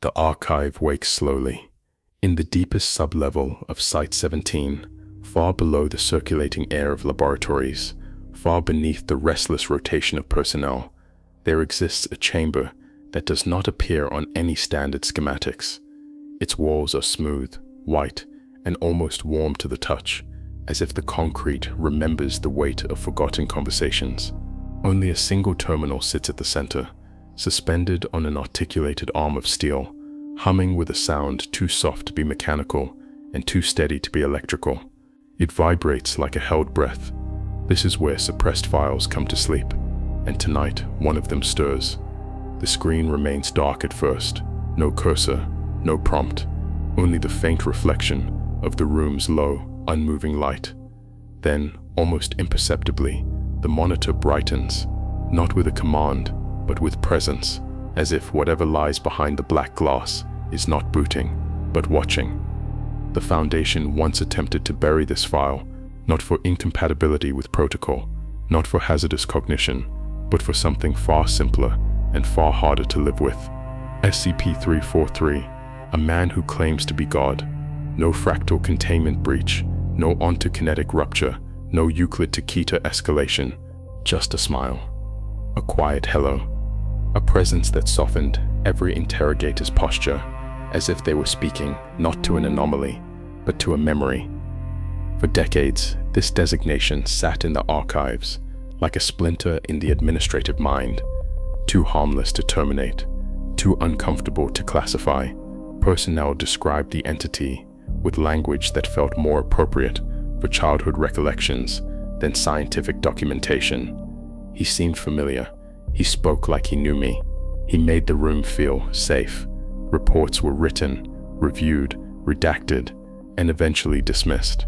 The archive wakes slowly. In the deepest sublevel of Site-17, far below the circulating air of laboratories, far beneath the restless rotation of personnel, there exists a chamber that does not appear on any standard schematics. Its walls are smooth, white, and almost warm to the touch, as if the concrete remembers the weight of forgotten conversations. Only a single terminal sits at the center, suspended on an articulated arm of steel, humming with a sound too soft to be mechanical and too steady to be electrical. It vibrates like a held breath. This is where suppressed files come to sleep, and tonight one of them stirs. The screen remains dark at first, no cursor, no prompt, only the faint reflection of the room's low, unmoving light. Then, almost imperceptibly, the monitor brightens, not with a command, but with presence, as if whatever lies behind the black glass is not booting, but watching. The Foundation once attempted to bury this file, not for incompatibility with protocol, not for hazardous cognition, but for something far simpler and far harder to live with. SCP-343, a man who claims to be God. No fractal containment breach, no ontokinetic rupture, no Euclid to Keter escalation, just a smile. A quiet hello. A presence that softened every interrogator's posture, as if they were speaking not to an anomaly, but to a memory. For decades, this designation sat in the archives, like a splinter in the administrative mind, too harmless to terminate, too uncomfortable to classify. Personnel described the entity with language that felt more appropriate for childhood recollections than scientific documentation. He seemed familiar. He spoke like he knew me. He made the room feel safe. Reports were written, reviewed, redacted, and eventually dismissed.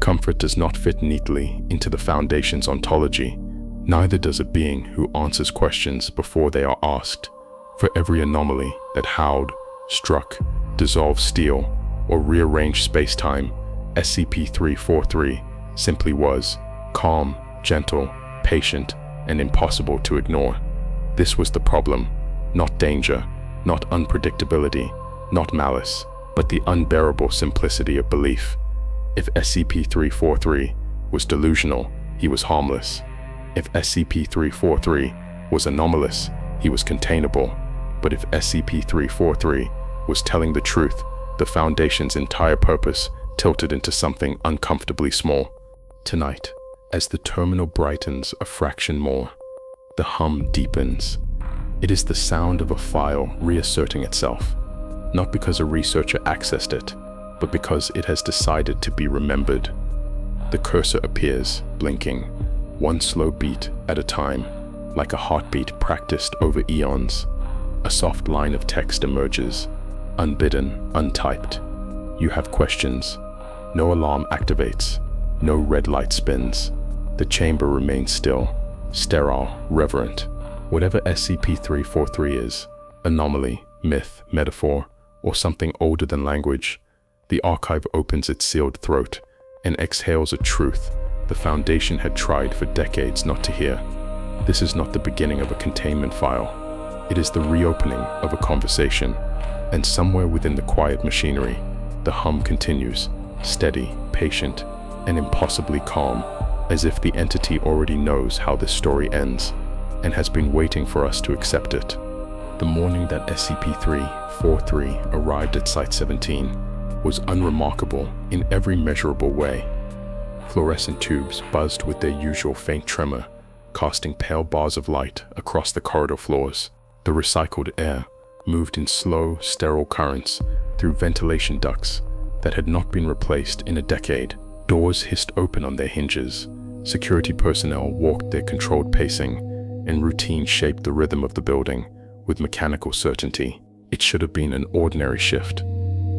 Comfort does not fit neatly into the Foundation's ontology. Neither does a being who answers questions before they are asked. For every anomaly that howled, struck, dissolved steel, or rearranged space-time, SCP-343 simply was calm, gentle, patient, and impossible to ignore. This was the problem, not danger, not unpredictability, not malice, but the unbearable simplicity of belief. If SCP-343 was delusional, he was harmless. If SCP-343 was anomalous, he was containable. But if SCP-343 was telling the truth, the Foundation's entire purpose tilted into something uncomfortably small. Tonight, as the terminal brightens a fraction more, the hum deepens. It is the sound of a file reasserting itself, not because a researcher accessed it, but because it has decided to be remembered. The cursor appears, blinking, one slow beat at a time, like a heartbeat practiced over eons. A soft line of text emerges, unbidden, untyped. You have questions. No alarm activates. No red light spins. The chamber remains still, sterile, reverent. Whatever SCP-343 is, anomaly, myth, metaphor, or something older than language, the archive opens its sealed throat and exhales a truth the Foundation had tried for decades not to hear. This is not the beginning of a containment file. It is the reopening of a conversation, and somewhere within the quiet machinery, the hum continues, steady, patient, and impossibly calm, as if the entity already knows how this story ends and has been waiting for us to accept it. The morning that SCP-343 arrived at Site-17 was unremarkable in every measurable way. Fluorescent tubes buzzed with their usual faint tremor, casting pale bars of light across the corridor floors. The recycled air moved in slow, sterile currents through ventilation ducts that had not been replaced in a decade. Doors hissed open on their hinges. Security personnel walked their controlled pacing, and routine shaped the rhythm of the building with mechanical certainty. It should have been an ordinary shift.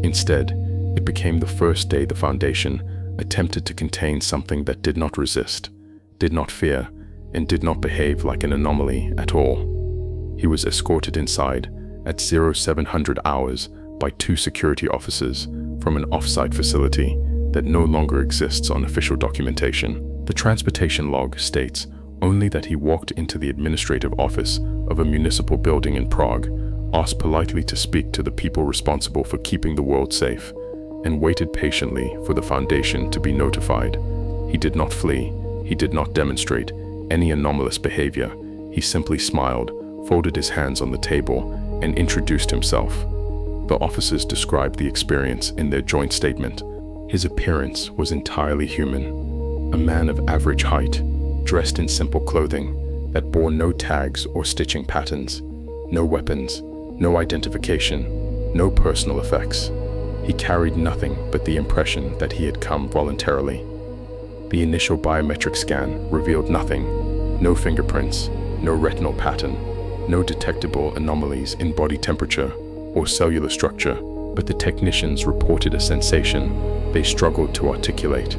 Instead, it became the first day the Foundation attempted to contain something that did not resist, did not fear, and did not behave like an anomaly at all. He was escorted inside at 0700 hours by 2 security officers from an off-site facility that no longer exists on official documentation. The transportation log states only that he walked into the administrative office of a municipal building in Prague asked politely to speak to the people responsible for keeping the world safe, and waited patiently for the Foundation to be notified. He did not flee, he did not demonstrate any anomalous behavior. He simply smiled, folded his hands on the table, and introduced himself. The officers described the experience in their joint statement. His appearance was entirely human. A man of average height, dressed in simple clothing that bore no tags or stitching patterns, no weapons, no identification, no personal effects. He carried nothing but the impression that he had come voluntarily. The initial biometric scan revealed nothing, no fingerprints, no retinal pattern, no detectable anomalies in body temperature or cellular structure, but the technicians reported a sensation they struggled to articulate,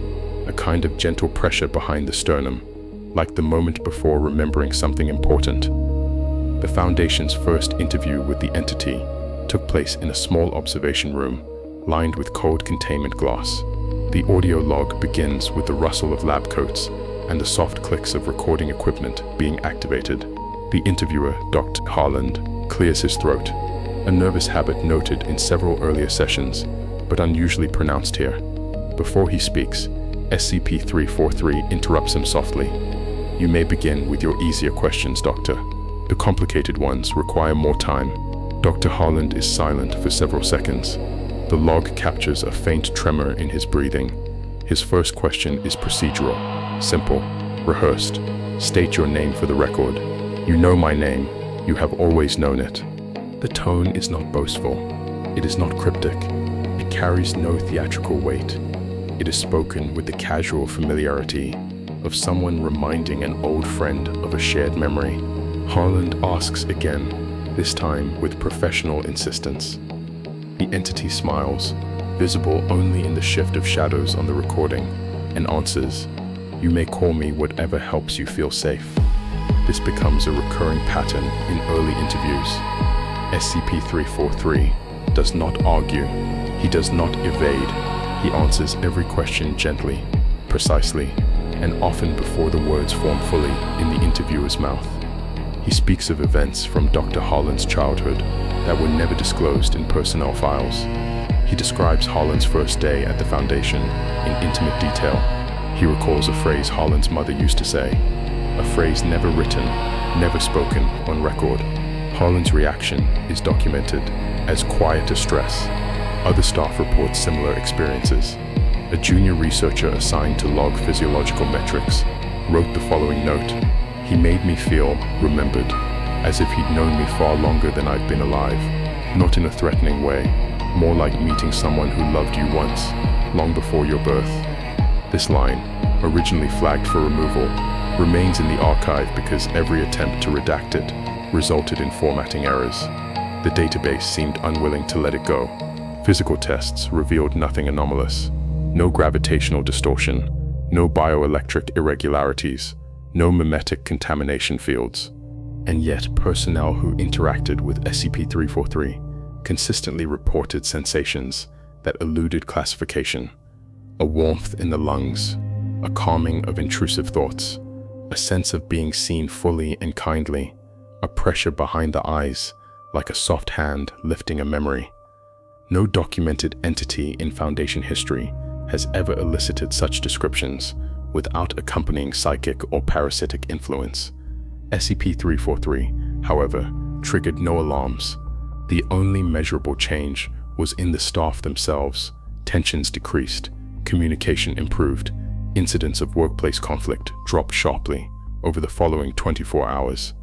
a kind of gentle pressure behind the sternum, like the moment before remembering something important. The Foundation's first interview with the entity took place in a small observation room, lined with cold containment glass. The audio log begins with the rustle of lab coats and the soft clicks of recording equipment being activated. The interviewer, Dr. Harland, clears his throat, a nervous habit noted in several earlier sessions, but unusually pronounced here. Before he speaks, SCP-343 interrupts him softly. "You may begin with your easier questions, Doctor. The complicated ones require more time." Dr. Harland is silent for several seconds. The log captures a faint tremor in his breathing. His first question is procedural, simple, rehearsed. "State your name for the record." "You know my name. You have always known it." The tone is not boastful. It is not cryptic. It carries no theatrical weight. It is spoken with the casual familiarity of someone reminding an old friend of a shared memory. Harland asks again, this time with professional insistence. The entity smiles, visible only in the shift of shadows on the recording, and answers, "You may call me whatever helps you feel safe." This becomes a recurring pattern in early interviews. SCP-343 does not argue. He does not evade. He answers every question gently, precisely, and often before the words form fully in the interviewer's mouth. He speaks of events from Dr. Harland's childhood that were never disclosed in personnel files. He describes Harland's first day at the Foundation in intimate detail. He recalls a phrase Harland's mother used to say, a phrase never written, never spoken on record. Harland's reaction is documented as quiet distress. Other staff report similar experiences. A junior researcher assigned to log physiological metrics wrote the following note: "He made me feel remembered, as if he'd known me far longer than I'd been alive, not in a threatening way, more like meeting someone who loved you once, long before your birth." This line, originally flagged for removal, remains in the archive because every attempt to redact it resulted in formatting errors. The database seemed unwilling to let it go. Physical tests revealed nothing anomalous. No gravitational distortion, no bioelectric irregularities, no mimetic contamination fields. And yet, personnel who interacted with SCP-343 consistently reported sensations that eluded classification. A warmth in the lungs, a calming of intrusive thoughts, a sense of being seen fully and kindly, a pressure behind the eyes, like a soft hand lifting a memory. No documented entity in Foundation history has ever elicited such descriptions without accompanying psychic or parasitic influence. SCP-343, however, triggered no alarms. The only measurable change was in the staff themselves. Tensions decreased, communication improved, incidents of workplace conflict dropped sharply over the following 24 hours.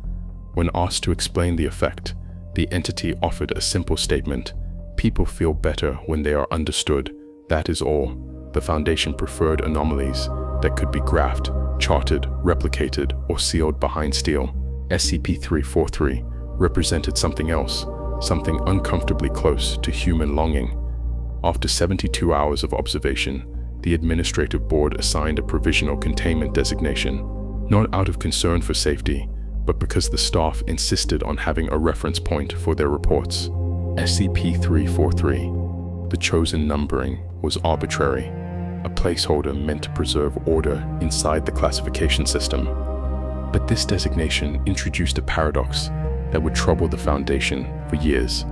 When asked to explain the effect, the entity offered a simple statement: "People feel better when they are understood, that is all." The Foundation preferred anomalies that could be graphed, charted, replicated, or sealed behind steel. SCP-343 represented something else, something uncomfortably close to human longing. After 72 hours of observation, the Administrative Board assigned a provisional containment designation, not out of concern for safety, but because the staff insisted on having a reference point for their reports. SCP-343. The chosen numbering was arbitrary, a placeholder meant to preserve order inside the classification system. But this designation introduced a paradox. that would trouble the Foundation for years.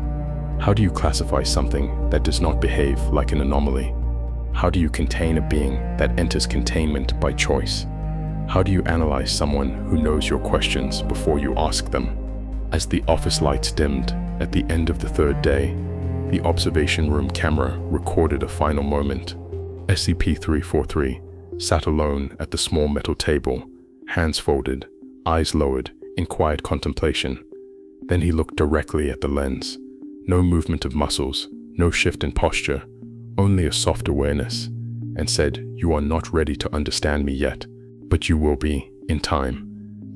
How do you classify something that does not behave like an anomaly? How do you contain a being that enters containment by choice? How do you analyze someone who knows your questions before you ask them? As the office lights dimmed at the end of the third day, the observation room camera recorded a final moment. SCP-343 sat alone at the small metal table, hands folded, eyes lowered in quiet contemplation. Then he looked directly at the lens. No movement of muscles, no shift in posture, only a soft awareness, and said, "You are not ready to understand me yet, but you will be, in time."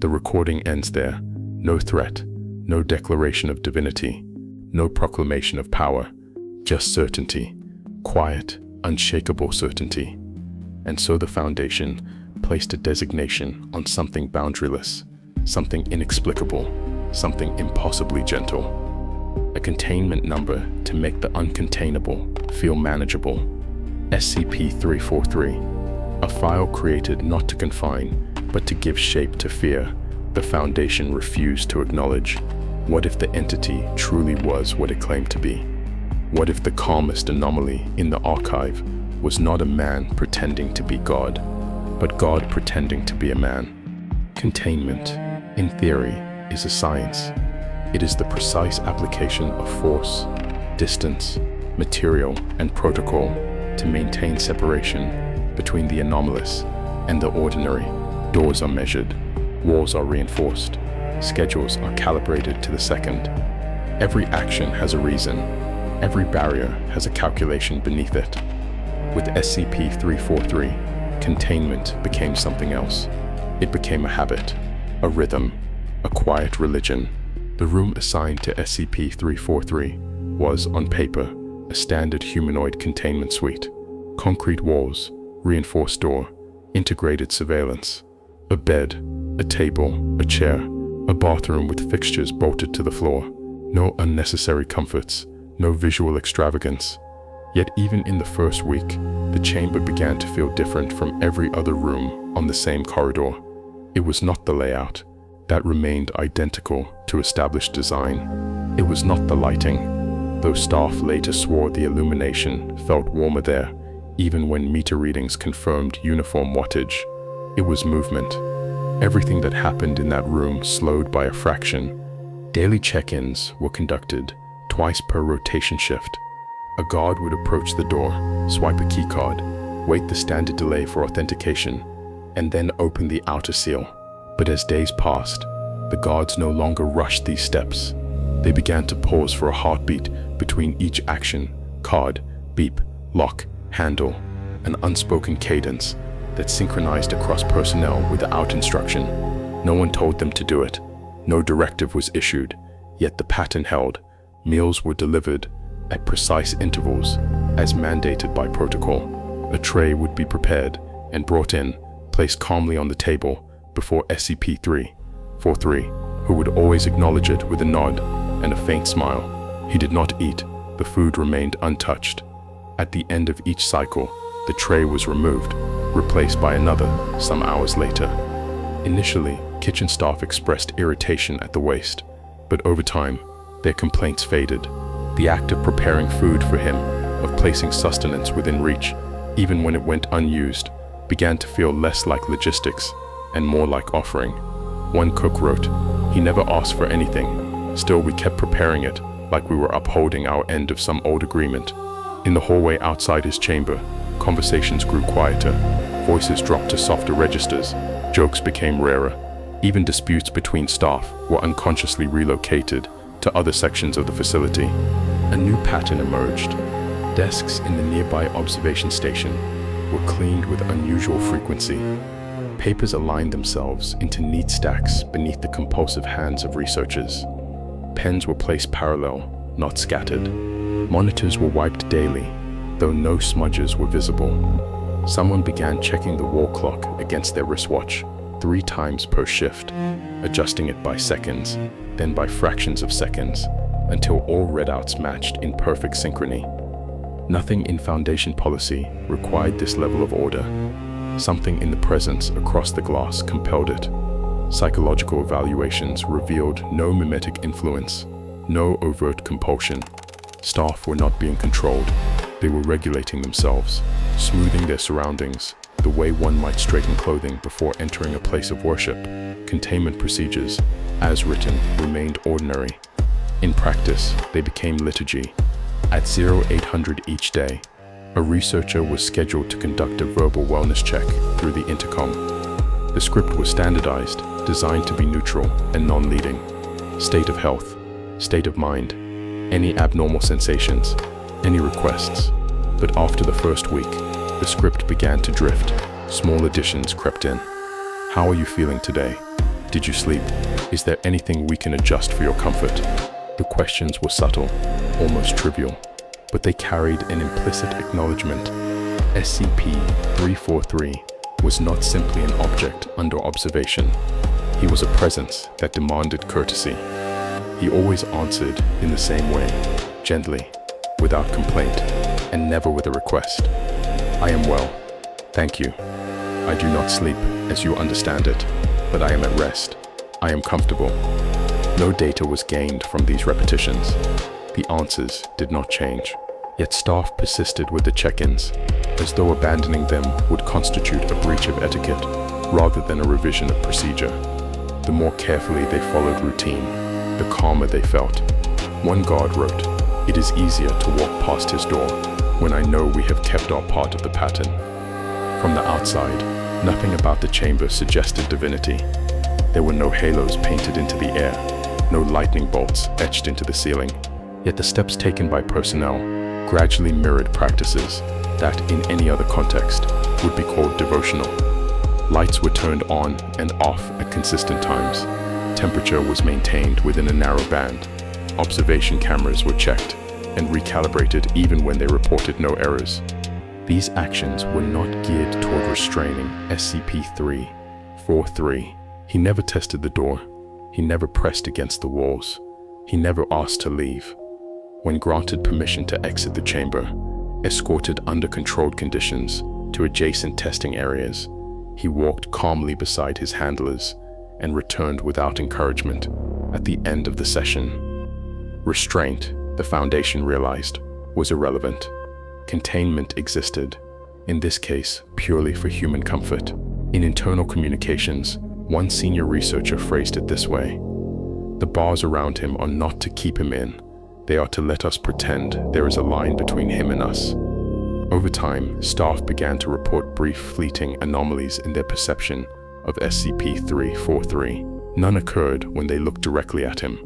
The recording ends there. No threat, no declaration of divinity, no proclamation of power, just certainty, quiet, unshakable certainty. And so the Foundation placed a designation on something boundaryless, something inexplicable, something impossibly gentle. A containment number to make the uncontainable feel manageable. SCP-343, a file created not to confine, but to give shape to fear. The Foundation refused to acknowledge. What if the entity truly was what it claimed to be? What if the calmest anomaly in the archive was not a man pretending to be God, but God pretending to be a man? Containment, in theory, is a science. It is the precise application of force, distance, material, and protocol to maintain separation between the anomalous and the ordinary. Doors are measured, walls are reinforced, schedules are calibrated to the second. Every action has a reason. Every barrier has a calculation beneath it. With SCP-343, containment became something else. It became a habit, a rhythm, a quiet religion. The room assigned to SCP-343 was, on paper, a standard humanoid containment suite. Concrete walls, reinforced door, integrated surveillance. A bed, a table, a chair, a bathroom with fixtures bolted to the floor. No unnecessary comforts, no visual extravagance. Yet even in the first week, the chamber began to feel different from every other room on the same corridor. It was not the layout. That remained identical to established design. It was not the lighting, though staff later swore the illumination felt warmer there, even when meter readings confirmed uniform wattage. It was movement. Everything that happened in that room slowed by a fraction. Daily check-ins were conducted, twice per rotation shift. A guard would approach the door, swipe a keycard, wait the standard delay for authentication, and then open the outer seal. But as days passed, the guards no longer rushed these steps. They began to pause for a heartbeat between each action, card, beep, lock, handle, an unspoken cadence that synchronized across personnel without instruction. No one told them to do it. No directive was issued, yet the pattern held. Meals were delivered at precise intervals, as mandated by protocol. A tray would be prepared and brought in, placed calmly on the table before SCP-343, who would always acknowledge it with a nod and a faint smile. He did not eat. The food remained untouched. At the end of each cycle, the tray was removed, replaced by another some hours later. Initially, kitchen staff expressed irritation at the waste, but over time, their complaints faded. The act of preparing food for him, of placing sustenance within reach, even when it went unused, began to feel less like logistics and more like offering. One cook wrote, "He never asked for anything. Still, we kept preparing it like we were upholding our end of some old agreement." In the hallway outside his chamber, conversations grew quieter. Voices dropped to softer registers. Jokes became rarer. Even disputes between staff were unconsciously relocated to other sections of the facility. A new pattern emerged. Desks in the nearby observation station were cleaned with unusual frequency. Papers aligned themselves into neat stacks beneath the compulsive hands of researchers. Pens were placed parallel, not scattered. Monitors were wiped daily, though no smudges were visible. Someone began checking the wall clock against their wristwatch 3 times per shift, adjusting it by seconds, then by fractions of seconds, until all readouts matched in perfect synchrony. Nothing in Foundation policy required this level of order. Something in the presence across the glass compelled it. Psychological evaluations revealed no mimetic influence, no overt compulsion. Staff were not being controlled. They were regulating themselves, smoothing their surroundings, the way one might straighten clothing before entering a place of worship. Containment procedures, as written, remained ordinary. In practice, they became liturgy. At 0800 each day, a researcher was scheduled to conduct a verbal wellness check through the intercom. The script was standardized, designed to be neutral and non-leading. State of health, state of mind, any abnormal sensations, any requests. But after the first week, the script began to drift. Small additions crept in. How are you feeling today? Did you sleep? Is there anything we can adjust for your comfort? The questions were subtle, almost trivial, but they carried an implicit acknowledgement. SCP-343 was not simply an object under observation. He was a presence that demanded courtesy. He always answered in the same way, gently, without complaint, and never with a request. I am well, thank you. I do not sleep, as you understand it, but I am at rest. I am comfortable. No data was gained from these repetitions. The answers did not change. Yet staff persisted with the check-ins, as though abandoning them would constitute a breach of etiquette, rather than a revision of procedure. The more carefully they followed routine, the calmer they felt. One guard wrote, "It is easier to walk past his door when I know we have kept our part of the pattern." From the outside, nothing about the chamber suggested divinity. There were no halos painted into the air, no lightning bolts etched into the ceiling. Yet the steps taken by personnel gradually mirrored practices that, in any other context, would be called devotional. Lights were turned on and off at consistent times. Temperature was maintained within a narrow band. Observation cameras were checked and recalibrated even when they reported no errors. These actions were not geared toward restraining SCP-343. He never tested the door. He never pressed against the walls. He never asked to leave. When granted permission to exit the chamber, escorted under controlled conditions to adjacent testing areas, he walked calmly beside his handlers and returned without encouragement at the end of the session. Restraint, the Foundation realized, was irrelevant. Containment existed, in this case purely for human comfort. In internal communications, one senior researcher phrased it this way: "The bars around him are not to keep him in. They are to let us pretend there is a line between him and us." Over time, staff began to report brief, fleeting anomalies in their perception of SCP-343. None occurred when they looked directly at him.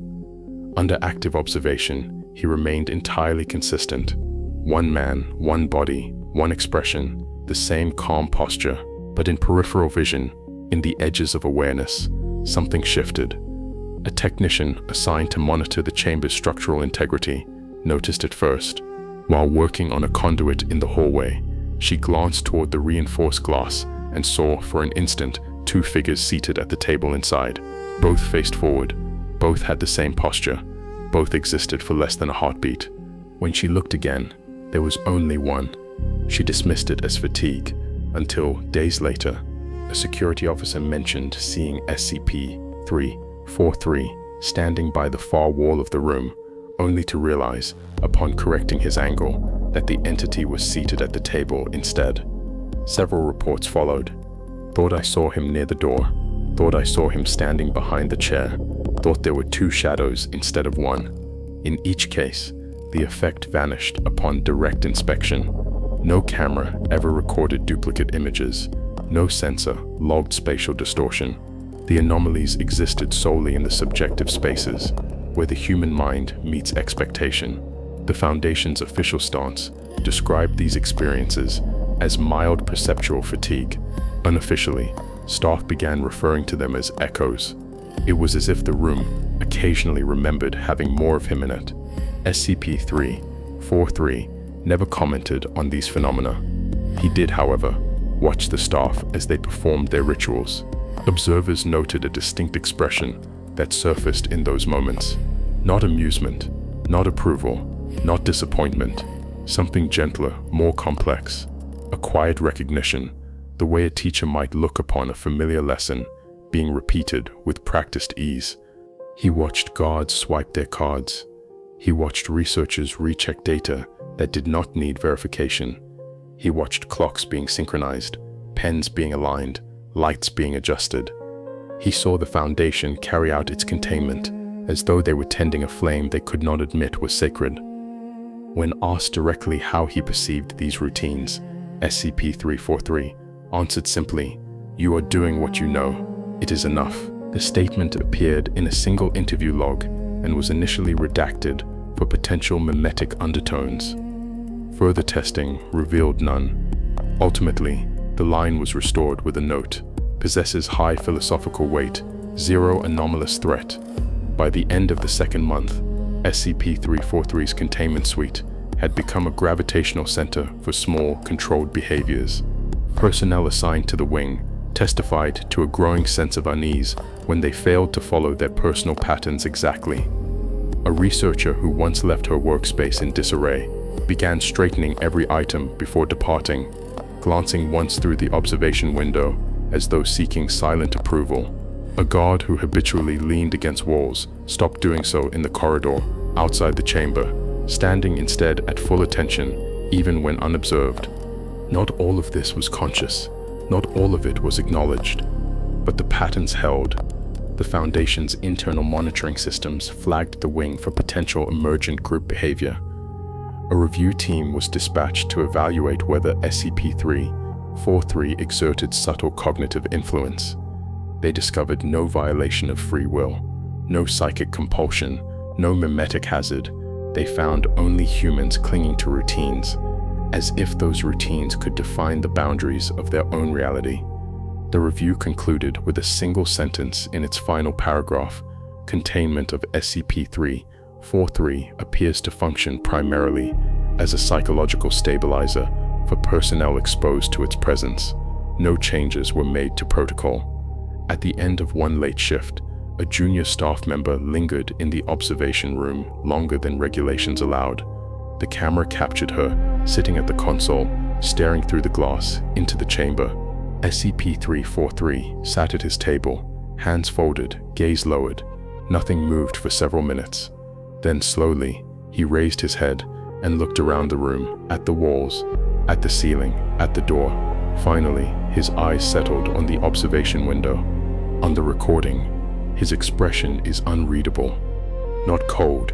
Under active observation, he remained entirely consistent. One man, one body, one expression, the same calm posture. But in peripheral vision, in the edges of awareness, something shifted. A technician assigned to monitor the chamber's structural integrity noticed it first. While working on a conduit in the hallway, she glanced toward the reinforced glass and saw, for an instant, two figures seated at the table inside. Both faced forward, both had the same posture, both existed for less than a heartbeat. When she looked again, there was only one. She dismissed it as fatigue, until, days later, a security officer mentioned seeing SCP-343 standing by the far wall of the room, only to realize, upon correcting his angle, that the entity was seated at the table instead. Several reports followed. "Thought I saw him near the door. Thought I saw him standing behind the chair. Thought there were two shadows instead of one." In each case, the effect vanished upon direct inspection. No camera ever recorded duplicate images. No sensor logged spatial distortion. The anomalies existed solely in the subjective spaces, where the human mind meets expectation. The Foundation's official stance described these experiences as mild perceptual fatigue. Unofficially, staff began referring to them as echoes. It was as if the room occasionally remembered having more of him in it. SCP-343 never commented on these phenomena. He did, however, watch the staff as they performed their rituals. Observers noted a distinct expression that surfaced in those moments. Not amusement, not approval, not disappointment. Something gentler, more complex. A quiet recognition, the way a teacher might look upon a familiar lesson being repeated with practiced ease. He watched guards swipe their cards. He watched researchers recheck data that did not need verification. He watched clocks being synchronized, pens being aligned, lights being adjusted. He saw the Foundation carry out its containment as though they were tending a flame they could not admit was sacred. When asked directly how he perceived these routines, SCP-343 answered simply, "You are doing what you know. It is enough." The statement appeared in a single interview log and was initially redacted for potential mimetic undertones. Further testing revealed none. Ultimately, the line was restored with a note: "Possesses high philosophical weight, zero anomalous threat." By the end of the second month, SCP-343's containment suite had become a gravitational center for small, controlled behaviors. Personnel assigned to the wing testified to a growing sense of unease when they failed to follow their personal patterns exactly. A researcher who once left her workspace in disarray began straightening every item before departing, glancing once through the observation window as though seeking silent approval. A guard who habitually leaned against walls stopped doing so in the corridor outside the chamber, standing instead at full attention even when unobserved. Not all of this was conscious. Not all of it was acknowledged, but the patterns held. The Foundation's internal monitoring systems flagged the wing for potential emergent group behavior. A review team was dispatched to evaluate whether SCP-343 exerted subtle cognitive influence. They discovered no violation of free will, no psychic compulsion, no mimetic hazard. They found only humans clinging to routines, as if those routines could define the boundaries of their own reality. The review concluded with a single sentence in its final paragraph: "Containment of SCP-343 appears to function primarily as a psychological stabilizer for personnel exposed to its presence. No changes were made to protocol." At the end of one late shift, a junior staff member lingered in the observation room longer than regulations allowed. The camera captured her sitting at the console, staring through the glass into the chamber. SCP-343 sat at his table, hands folded, gaze lowered. Nothing moved for several minutes. Then slowly, he raised his head and looked around the room, at the walls, at the ceiling, at the door. Finally, his eyes settled on the observation window. On the recording, his expression is unreadable. Not cold,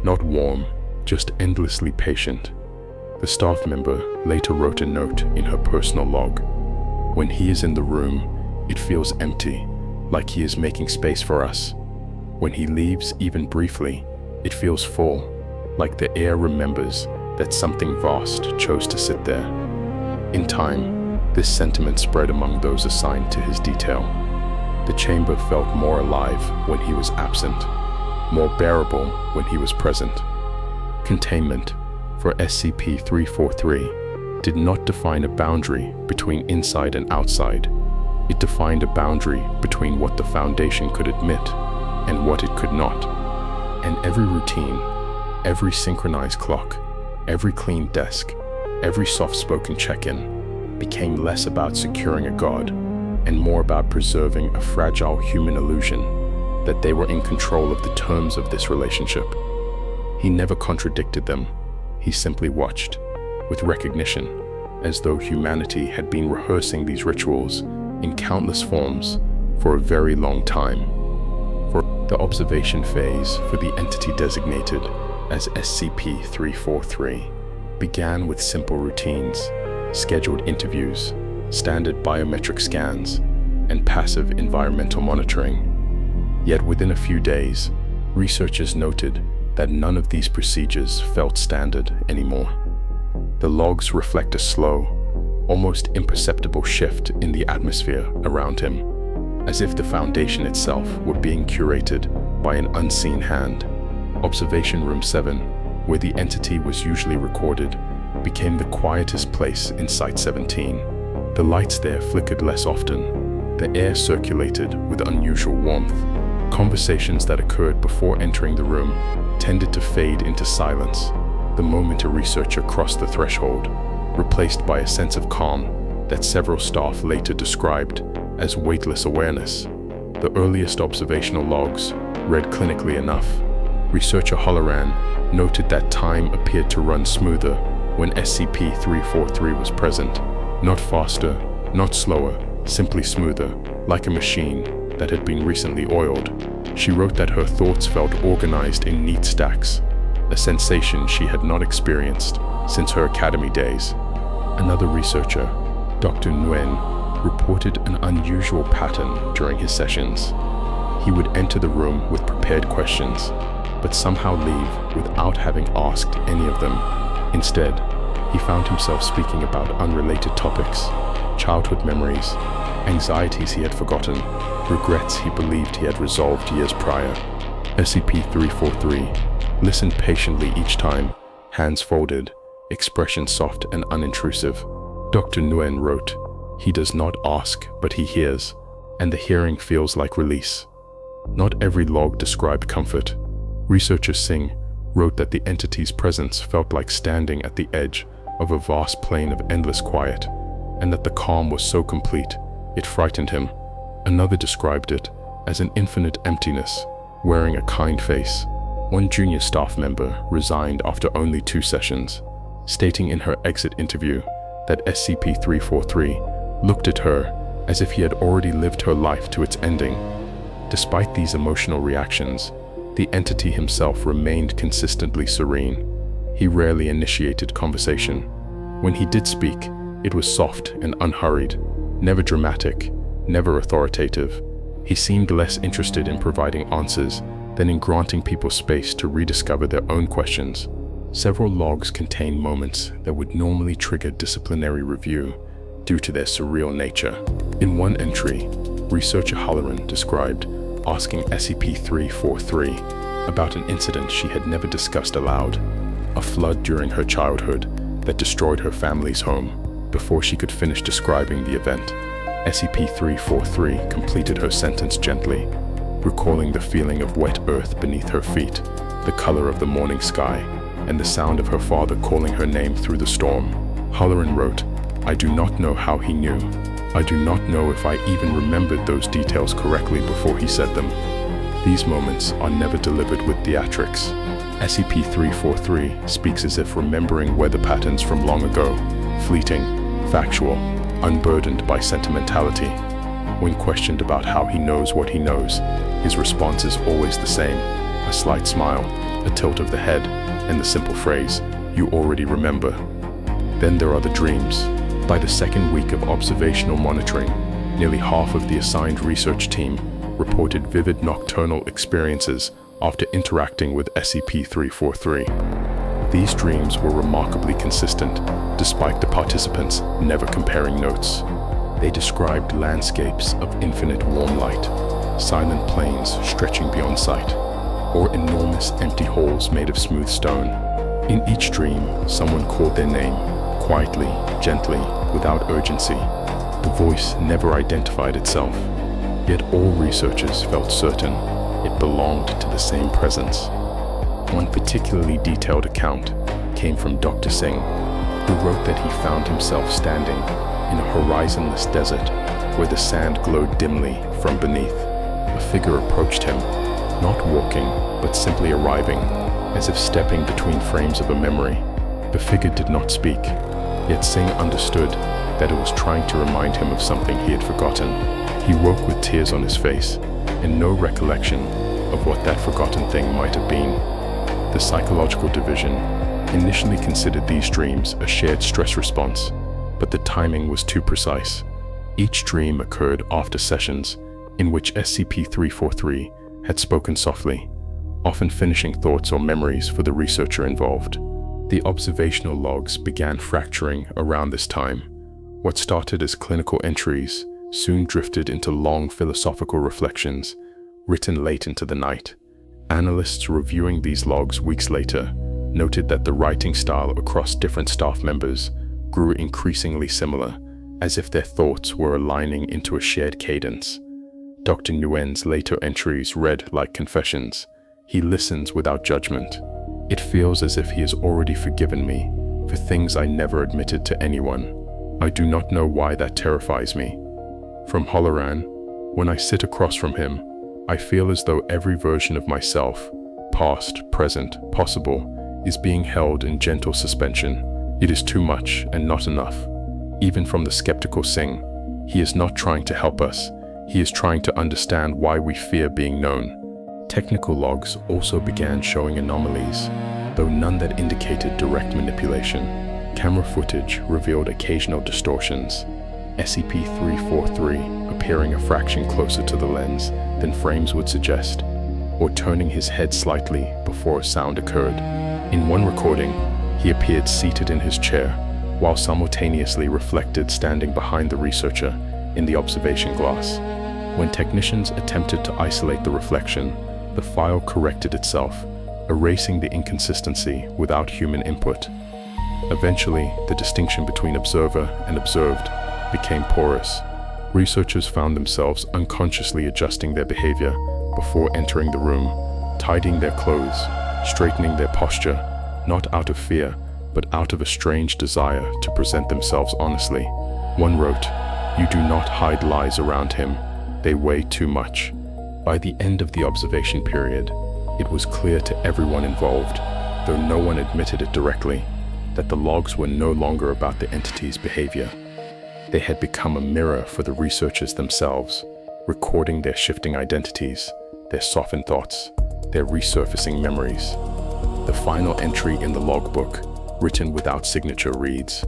not warm, just endlessly patient. The staff member later wrote a note in her personal log: "When he is in the room, it feels empty, like he is making space for us. When he leaves, even briefly, it feels full, like the air remembers that something vast chose to sit there." In time, this sentiment spread among those assigned to his detail. The chamber felt more alive when he was absent, more bearable when he was present. Containment for SCP-343 did not define a boundary between inside and outside. It defined a boundary between what the Foundation could admit and what it could not. And every routine, every synchronized clock, every clean desk, every soft-spoken check-in became less about securing a guard and more about preserving a fragile human illusion that they were in control of the terms of this relationship. He never contradicted them. He simply watched, with recognition, as though humanity had been rehearsing these rituals in countless forms for a very long time. For the observation phase for the entity designated as SCP-343 began with simple routines, scheduled interviews, standard biometric scans, and passive environmental monitoring. Yet within a few days, researchers noted that none of these procedures felt standard anymore. The logs reflect a slow, almost imperceptible shift in the atmosphere around him, as if the Foundation itself were being curated by an unseen hand. Observation Room 7, where the entity was usually recorded, became the quietest place in Site-17. The lights there flickered less often. The air circulated with unusual warmth. Conversations that occurred before entering the room tended to fade into silence the moment a researcher crossed the threshold, replaced by a sense of calm that several staff later described as weightless awareness. The earliest observational logs read clinically enough. Researcher Halloran noted that time appeared to run smoother when SCP-343 was present. Not faster, not slower, simply smoother, like a machine that had been recently oiled. She wrote that her thoughts felt organized in neat stacks, a sensation she had not experienced since her academy days. Another researcher, Dr. Nguyen, reported an unusual pattern during his sessions. He would enter the room with prepared questions, but somehow leave without having asked any of them. Instead, he found himself speaking about unrelated topics, childhood memories, anxieties he had forgotten, regrets he believed he had resolved years prior. SCP-343 listened patiently each time, hands folded, expression soft and unintrusive. Dr. Nguyen wrote, "He does not ask, but he hears, and the hearing feels like release." Not every log described comfort. Researcher Singh wrote that the entity's presence felt like standing at the edge of a vast plain of endless quiet, and that the calm was so complete, it frightened him. Another described it as an infinite emptiness, wearing a kind face. One junior staff member resigned after only 2 sessions, stating in her exit interview that SCP-343 looked at her as if he had already lived her life to its ending. Despite these emotional reactions, the entity himself remained consistently serene. He rarely initiated conversation. When he did speak, it was soft and unhurried, never dramatic, never authoritative. He seemed less interested in providing answers than in granting people space to rediscover their own questions. Several logs contain moments that would normally trigger disciplinary review due to their surreal nature. In one entry, researcher Halloran described asking SCP-343 about an incident she had never discussed aloud, a flood during her childhood that destroyed her family's home. Before she could finish describing the event, SCP-343 completed her sentence gently, recalling the feeling of wet earth beneath her feet, the color of the morning sky, and the sound of her father calling her name through the storm. Halloran wrote, "I do not know how he knew. I do not know if I even remembered those details correctly before he said them." These moments are never delivered with theatrics. SCP-343 speaks as if remembering weather patterns from long ago, fleeting, factual, unburdened by sentimentality. When questioned about how he knows what he knows, his response is always the same: a slight smile, a tilt of the head, and the simple phrase, "You already remember." Then there are the dreams. By the second week of observational monitoring, nearly half of the assigned research team reported vivid nocturnal experiences after interacting with SCP-343. These dreams were remarkably consistent, despite the participants never comparing notes. They described landscapes of infinite warm light, silent plains stretching beyond sight, or enormous empty halls made of smooth stone. In each dream, someone called their name, quietly, gently, without urgency. The voice never identified itself, yet all researchers felt certain it belonged to the same presence. One particularly detailed account came from Dr. Singh, who wrote that he found himself standing in a horizonless desert where the sand glowed dimly from beneath. A figure approached him, not walking, but simply arriving, as if stepping between frames of a memory. The figure did not speak, yet Singh understood that it was trying to remind him of something he had forgotten. He woke with tears on his face, and no recollection of what that forgotten thing might have been. The psychological division initially considered these dreams a shared stress response, but the timing was too precise. Each dream occurred after sessions in which SCP-343 had spoken softly, often finishing thoughts or memories for the researcher involved. The observational logs began fracturing around this time. What started as clinical entries soon drifted into long philosophical reflections, written late into the night. Analysts reviewing these logs weeks later noted that the writing style across different staff members grew increasingly similar, as if their thoughts were aligning into a shared cadence. Dr. Nguyen's later entries read like confessions. He listens without judgment. It feels as if he has already forgiven me for things I never admitted to anyone. I do not know why that terrifies me. From Halloran, When I sit across from him, I feel as though every version of myself, past, present, possible, is being held in gentle suspension. It is too much and not enough. Even from the skeptical Singh, he is not trying to help us. He is trying to understand why we fear being known. Technical logs also began showing anomalies, though none that indicated direct manipulation. Camera footage revealed occasional distortions, SCP-343 appearing a fraction closer to the lens than frames would suggest, or turning his head slightly before a sound occurred. In one recording, he appeared seated in his chair, while simultaneously reflected standing behind the researcher in the observation glass. When technicians attempted to isolate the reflection, the file corrected itself, erasing the inconsistency without human input. Eventually, the distinction between observer and observed became porous. Researchers found themselves unconsciously adjusting their behavior before entering the room, tidying their clothes, straightening their posture, not out of fear, but out of a strange desire to present themselves honestly. One wrote, "You do not hide lies around him. They weigh too much." By the end of the observation period, it was clear to everyone involved, though no one admitted it directly, that the logs were no longer about the entity's behavior. They had become a mirror for the researchers themselves, recording their shifting identities, their softened thoughts, their resurfacing memories. The final entry in the logbook, written without signature, reads,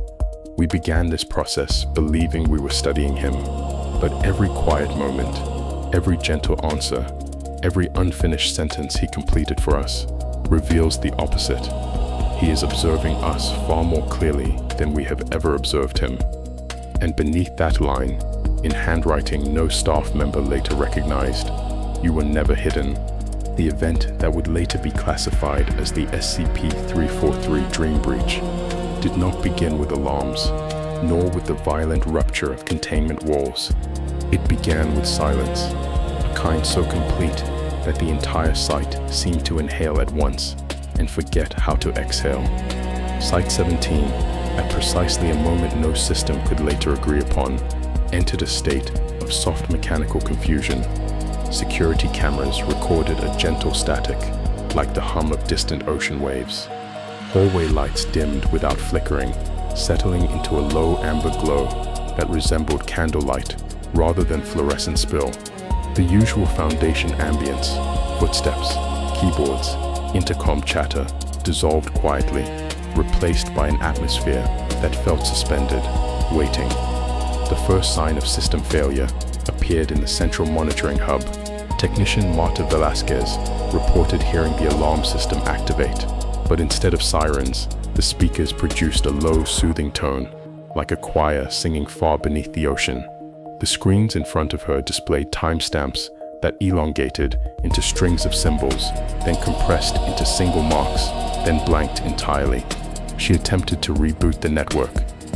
"We began this process believing we were studying him, but every quiet moment, every gentle answer, every unfinished sentence he completed for us reveals the opposite. He is observing us far more clearly than we have ever observed him." And beneath that line, in handwriting no staff member later recognized, "You were never hidden." The event that would later be classified as the SCP-343 dream breach did not begin with alarms, nor with the violent rupture of containment walls. It began with silence, a kind so complete that the entire site seemed to inhale at once and forget how to exhale. Site 17, at precisely a moment no system could later agree upon, entered a state of soft mechanical confusion. Security cameras recorded a gentle static, like the hum of distant ocean waves. Hallway lights dimmed without flickering, settling into a low amber glow that resembled candlelight rather than fluorescent spill. The usual Foundation ambience, footsteps, keyboards, intercom chatter, dissolved quietly, replaced by an atmosphere that felt suspended, waiting. The first sign of system failure appeared in the central monitoring hub. Technician Marta Velasquez reported hearing the alarm system activate, but instead of sirens, the speakers produced a low, soothing tone, like a choir singing far beneath the ocean. The screens in front of her displayed timestamps that elongated into strings of symbols, then compressed into single marks, then blanked entirely. She attempted to reboot the network,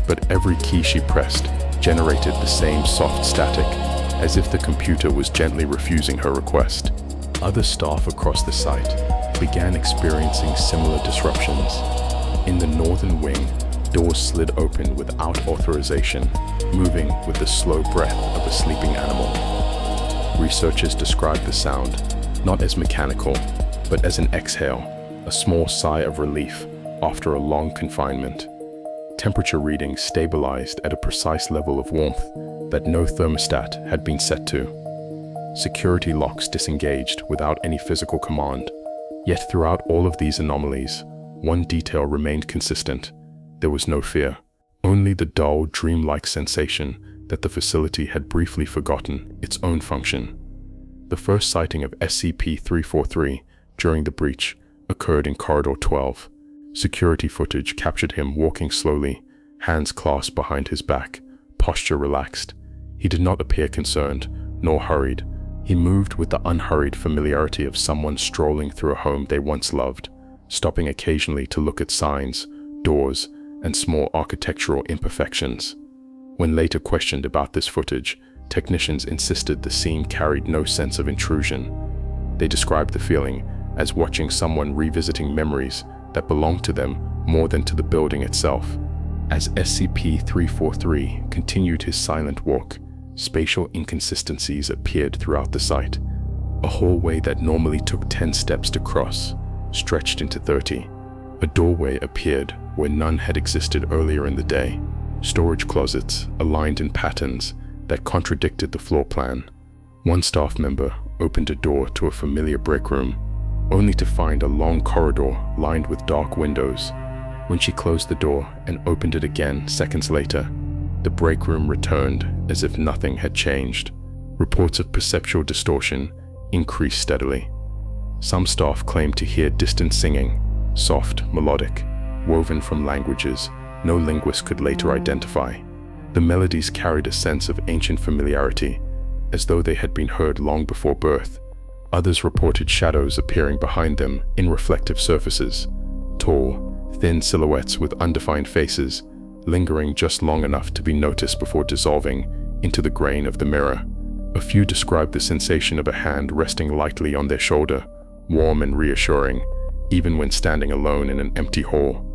but every key she pressed generated the same soft static, as if the computer was gently refusing her request. Other staff across the site began experiencing similar disruptions. In the northern wing, doors slid open without authorization, moving with the slow breath of a sleeping animal. Researchers described the sound not as mechanical, but as an exhale, a small sigh of relief after a long confinement. Temperature readings stabilized at a precise level of warmth that no thermostat had been set to. Security locks disengaged without any physical command. Yet throughout all of these anomalies, one detail remained consistent. There was no fear, only the dull, dreamlike sensation that the facility had briefly forgotten its own function. The first sighting of SCP-343 during the breach occurred in Corridor 12. Security footage captured him walking slowly, hands clasped behind his back, posture relaxed. He did not appear concerned, nor hurried. He moved with the unhurried familiarity of someone strolling through a home they once loved, stopping occasionally to look at signs, doors, and small architectural imperfections. When later questioned about this footage, technicians insisted the scene carried no sense of intrusion. They described the feeling as watching someone revisiting memories that belonged to them more than to the building itself. As SCP-343 continued his silent walk, spatial inconsistencies appeared throughout the site. A hallway that normally took 10 steps to cross stretched into 30. A doorway appeared where none had existed earlier in the day. Storage closets aligned in patterns that contradicted the floor plan. One staff member opened a door to a familiar break room, only to find a long corridor lined with dark windows. When she closed the door and opened it again seconds later, the break room returned as if nothing had changed. Reports of perceptual distortion increased steadily. Some staff claimed to hear distant singing, soft, melodic, woven from languages no linguist could later identify. The melodies carried a sense of ancient familiarity, as though they had been heard long before birth. Others reported shadows appearing behind them in reflective surfaces, tall, thin silhouettes with undefined faces, lingering just long enough to be noticed before dissolving into the grain of the mirror. A few described the sensation of a hand resting lightly on their shoulder, warm and reassuring, even when standing alone in an empty hall.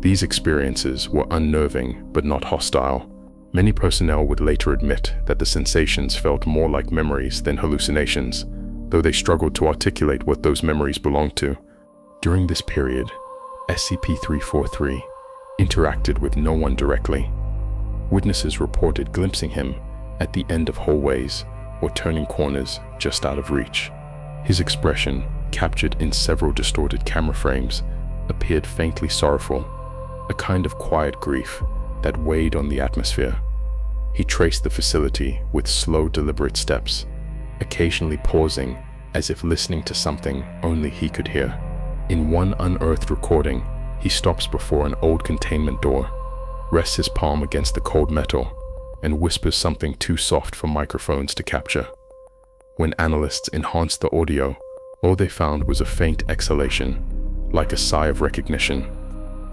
These experiences were unnerving but not hostile. Many personnel would later admit that the sensations felt more like memories than hallucinations, though they struggled to articulate what those memories belonged to. During this period, SCP-343 interacted with no one directly. Witnesses reported glimpsing him at the end of hallways or turning corners just out of reach. His expression, captured in several distorted camera frames, appeared faintly sorrowful, a kind of quiet grief that weighed on the atmosphere. He traced the facility with slow, deliberate steps, occasionally pausing as if listening to something only he could hear. In one unearthed recording, he stops before an old containment door, rests his palm against the cold metal, and whispers something too soft for microphones to capture. When analysts enhanced the audio, all they found was a faint exhalation, like a sigh of recognition.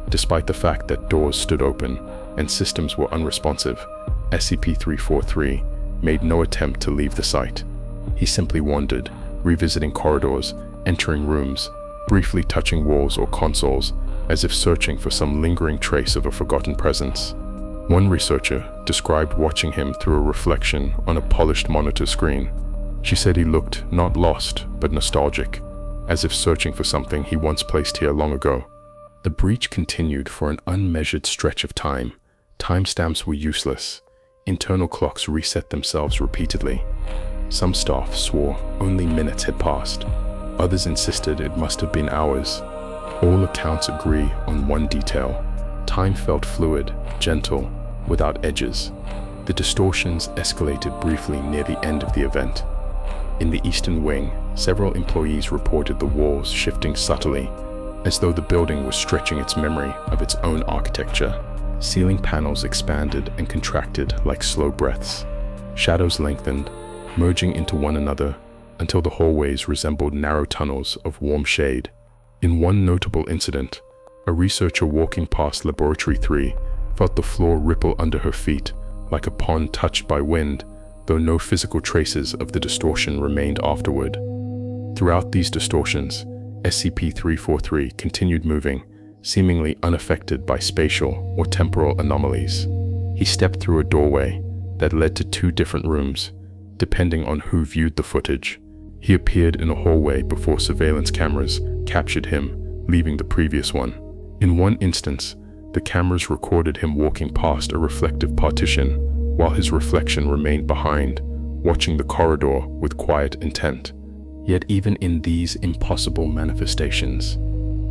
Despite the fact that doors stood open and systems were unresponsive, SCP-343 made no attempt to leave the site. He simply wandered, revisiting corridors, entering rooms, briefly touching walls or consoles, as if searching for some lingering trace of a forgotten presence. One researcher described watching him through a reflection on a polished monitor screen. She said he looked not lost, but nostalgic, as if searching for something he once placed here long ago. The breach continued for an unmeasured stretch of time. Timestamps were useless. Internal clocks reset themselves repeatedly. Some staff swore only minutes had passed. Others insisted it must have been hours. All accounts agree on one detail. Time felt fluid, gentle, without edges. The distortions escalated briefly near the end of the event. In the eastern wing, several employees reported the walls shifting subtly, as though the building was stretching its memory of its own architecture. Ceiling panels expanded and contracted like slow breaths. Shadows lengthened, merging into one another until the hallways resembled narrow tunnels of warm shade. In one notable incident, a researcher walking past Laboratory 3 felt the floor ripple under her feet like a pond touched by wind, though no physical traces of the distortion remained afterward. Throughout these distortions, SCP-343 continued moving, seemingly unaffected by spatial or temporal anomalies. He stepped through a doorway that led to two different rooms, depending on who viewed the footage. He appeared in a hallway before surveillance cameras captured him, leaving the previous one. In one instance, the cameras recorded him walking past a reflective partition, while his reflection remained behind, watching the corridor with quiet intent. Yet even in these impossible manifestations,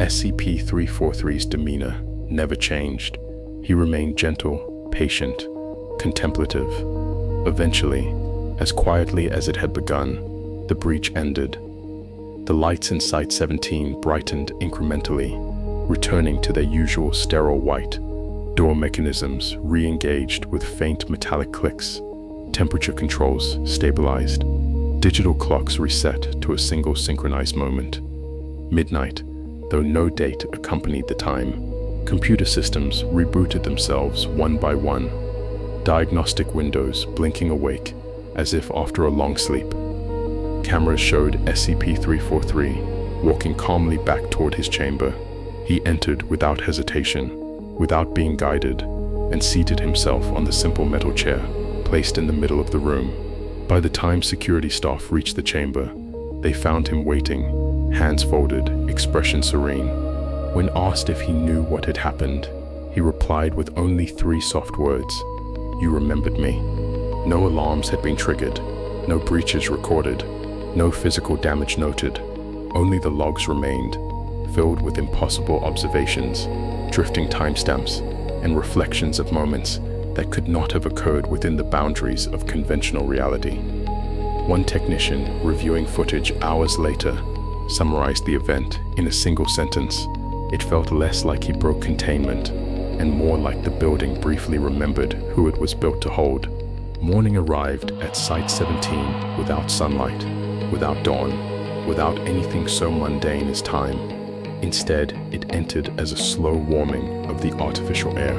SCP-343's demeanor never changed. He remained gentle, patient, contemplative. Eventually, as quietly as it had begun, the breach ended. The lights in Site-17 brightened incrementally, returning to their usual sterile white. Door mechanisms re-engaged with faint metallic clicks. Temperature controls stabilized. Digital clocks reset to a single synchronized moment. Midnight, though no date accompanied the time. Computer systems rebooted themselves one by one. Diagnostic windows blinking awake as if after a long sleep. Cameras showed SCP-343 walking calmly back toward his chamber. He entered without hesitation, without being guided, and seated himself on the simple metal chair. placed in the middle of the room. By the time security staff reached the chamber, they found him waiting, hands folded, expression serene. When asked if he knew what had happened, he replied with only 3 soft words: "You remembered me." No alarms had been triggered, no breaches recorded, no physical damage noted. Only the logs remained, filled with impossible observations, drifting timestamps, and reflections of moments that could not have occurred within the boundaries of conventional reality. One technician, reviewing footage hours later, summarized the event in a single sentence. It felt less like he broke containment, and more like the building briefly remembered who it was built to hold. Morning arrived at Site-17 without sunlight, without dawn, without anything so mundane as time. Instead, it entered as a slow warming of the artificial air,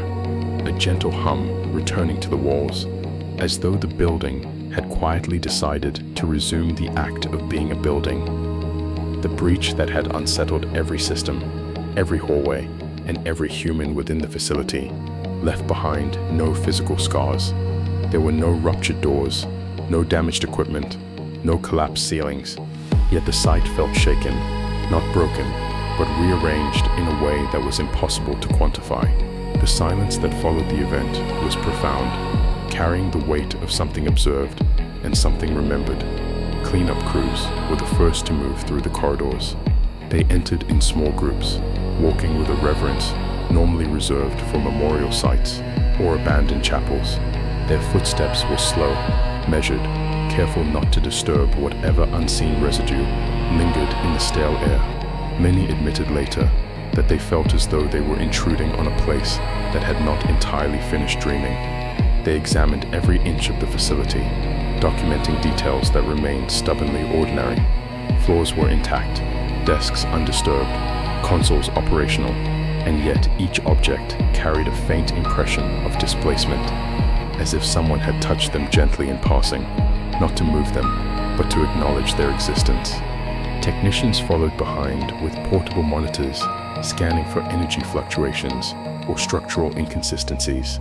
a gentle hum returning to the walls, as though the building had quietly decided to resume the act of being a building. The breach that had unsettled every system, every hallway, and every human within the facility left behind no physical scars. There were no ruptured doors, no damaged equipment, no collapsed ceilings. Yet the site felt shaken, not broken, but rearranged in a way that was impossible to quantify. The silence that followed the event was profound, carrying the weight of something observed and something remembered. Cleanup crews were the first to move through the corridors. They entered in small groups, walking with a reverence normally reserved for memorial sites or abandoned chapels. Their footsteps were slow, measured, careful not to disturb whatever unseen residue lingered in the stale air. Many admitted later that they felt as though they were intruding on a place that had not entirely finished dreaming. They examined every inch of the facility, documenting details that remained stubbornly ordinary. Floors were intact, desks undisturbed, consoles operational, and yet each object carried a faint impression of displacement, as if someone had touched them gently in passing, not to move them, but to acknowledge their existence. Technicians followed behind with portable monitors, scanning for energy fluctuations or structural inconsistencies.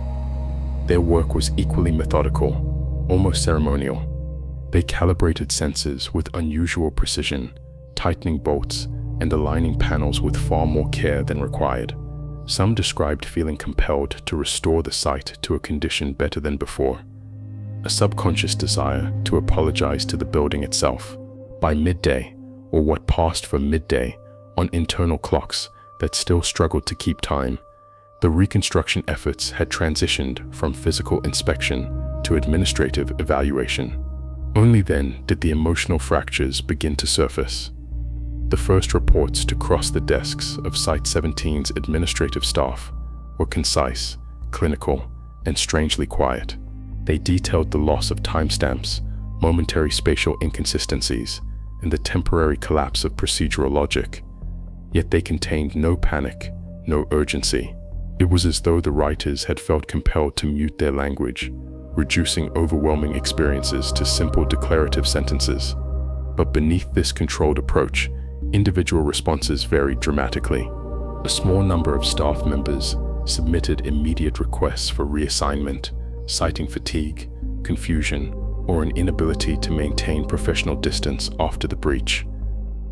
Their work was equally methodical, almost ceremonial. They calibrated sensors with unusual precision, tightening bolts and aligning panels with far more care than required. Some described feeling compelled to restore the site to a condition better than before, a subconscious desire to apologize to the building itself. By midday, or what passed for midday, on internal clocks that still struggled to keep time, the reconstruction efforts had transitioned from physical inspection to administrative evaluation. Only then did the emotional fractures begin to surface. The first reports to cross the desks of Site-17's administrative staff were concise, clinical, and strangely quiet. They detailed the loss of timestamps, momentary spatial inconsistencies, and the temporary collapse of procedural logic. Yet they contained no panic, no urgency. It was as though the writers had felt compelled to mute their language, reducing overwhelming experiences to simple declarative sentences. But beneath this controlled approach, individual responses varied dramatically. A small number of staff members submitted immediate requests for reassignment, citing fatigue, confusion, or an inability to maintain professional distance after the breach.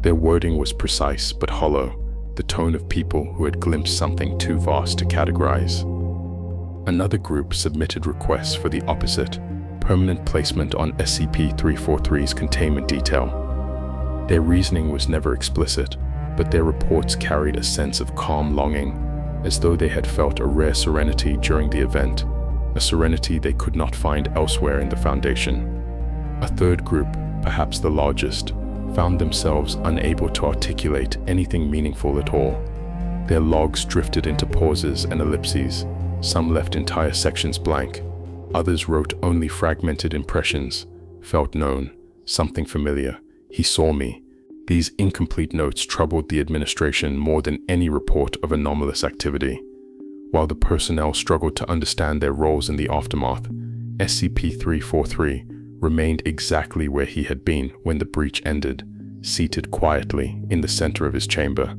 Their wording was precise but hollow, the tone of people who had glimpsed something too vast to categorize. Another group submitted requests for the opposite, permanent placement on SCP-343's containment detail. Their reasoning was never explicit, but their reports carried a sense of calm longing, as though they had felt a rare serenity during the event, a serenity they could not find elsewhere in the Foundation. A third group, perhaps the largest, found themselves unable to articulate anything meaningful at all. Their logs drifted into pauses and ellipses. Some left entire sections blank. Others wrote only fragmented impressions. Felt known, something familiar. He saw me. These incomplete notes troubled the administration more than any report of anomalous activity. While the personnel struggled to understand their roles in the aftermath, SCP-343 remained exactly where he had been when the breach ended, seated quietly in the center of his chamber.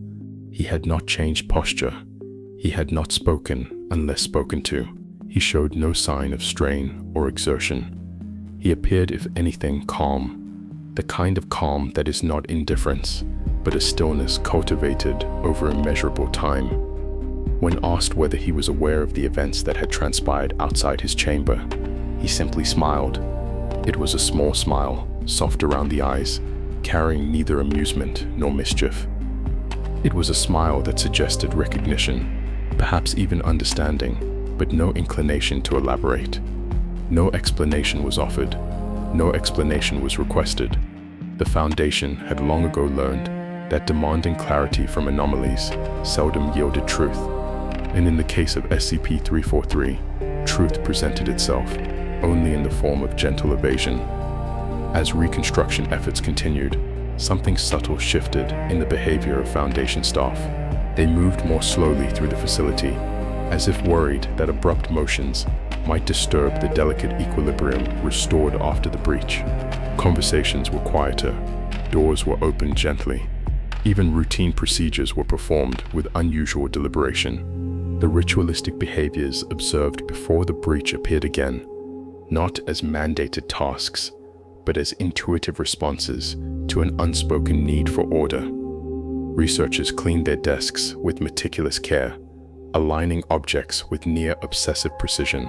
He had not changed posture. He had not spoken unless spoken to. He showed no sign of strain or exertion. He appeared, if anything, calm, the kind of calm that is not indifference, but a stillness cultivated over immeasurable time. When asked whether he was aware of the events that had transpired outside his chamber, he simply smiled. It was a small smile, soft around the eyes, carrying neither amusement nor mischief. It was a smile that suggested recognition, perhaps even understanding, but no inclination to elaborate. No explanation was offered. No explanation was requested. The Foundation had long ago learned that demanding clarity from anomalies seldom yielded truth. And in the case of SCP-343, truth presented itself only in the form of gentle evasion. As reconstruction efforts continued, something subtle shifted in the behavior of Foundation staff. They moved more slowly through the facility, as if worried that abrupt motions might disturb the delicate equilibrium restored after the breach. Conversations were quieter, doors were opened gently. Even routine procedures were performed with unusual deliberation. The ritualistic behaviors observed before the breach appeared again, not as mandated tasks, but as intuitive responses to an unspoken need for order. Researchers cleaned their desks with meticulous care, aligning objects with near obsessive precision.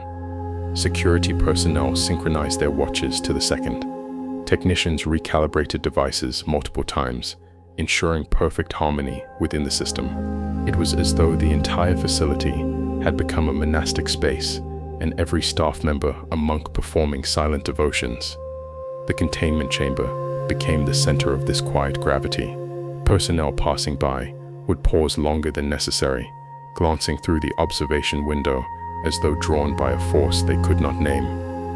Security personnel synchronized their watches to the second. Technicians recalibrated devices multiple times, ensuring perfect harmony within the system. It was as though the entire facility had become a monastic space, and every staff member a monk performing silent devotions. The containment chamber became the center of this quiet gravity. Personnel passing by would pause longer than necessary, glancing through the observation window as though drawn by a force they could not name.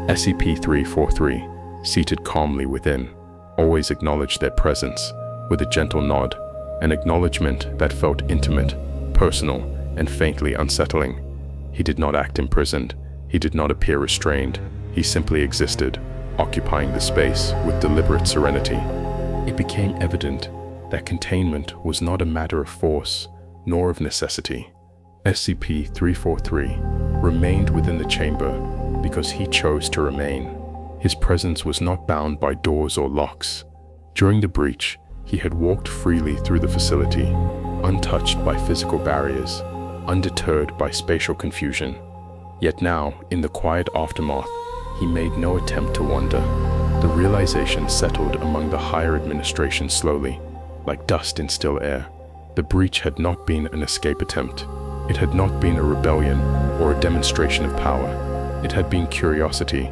SCP-343, seated calmly within, always acknowledged their presence with a gentle nod, an acknowledgement that felt intimate, personal, and faintly unsettling. He did not act imprisoned. He did not appear restrained. He simply existed, occupying the space with deliberate serenity. It became evident that containment was not a matter of force, nor of necessity. SCP-343 remained within the chamber because he chose to remain. His presence was not bound by doors or locks. During the breach, he had walked freely through the facility, untouched by physical barriers, undeterred by spatial confusion. Yet now, in the quiet aftermath, he made no attempt to wander. The realization settled among the higher administration slowly, like dust in still air. The breach had not been an escape attempt. It had not been a rebellion or a demonstration of power. It had been curiosity,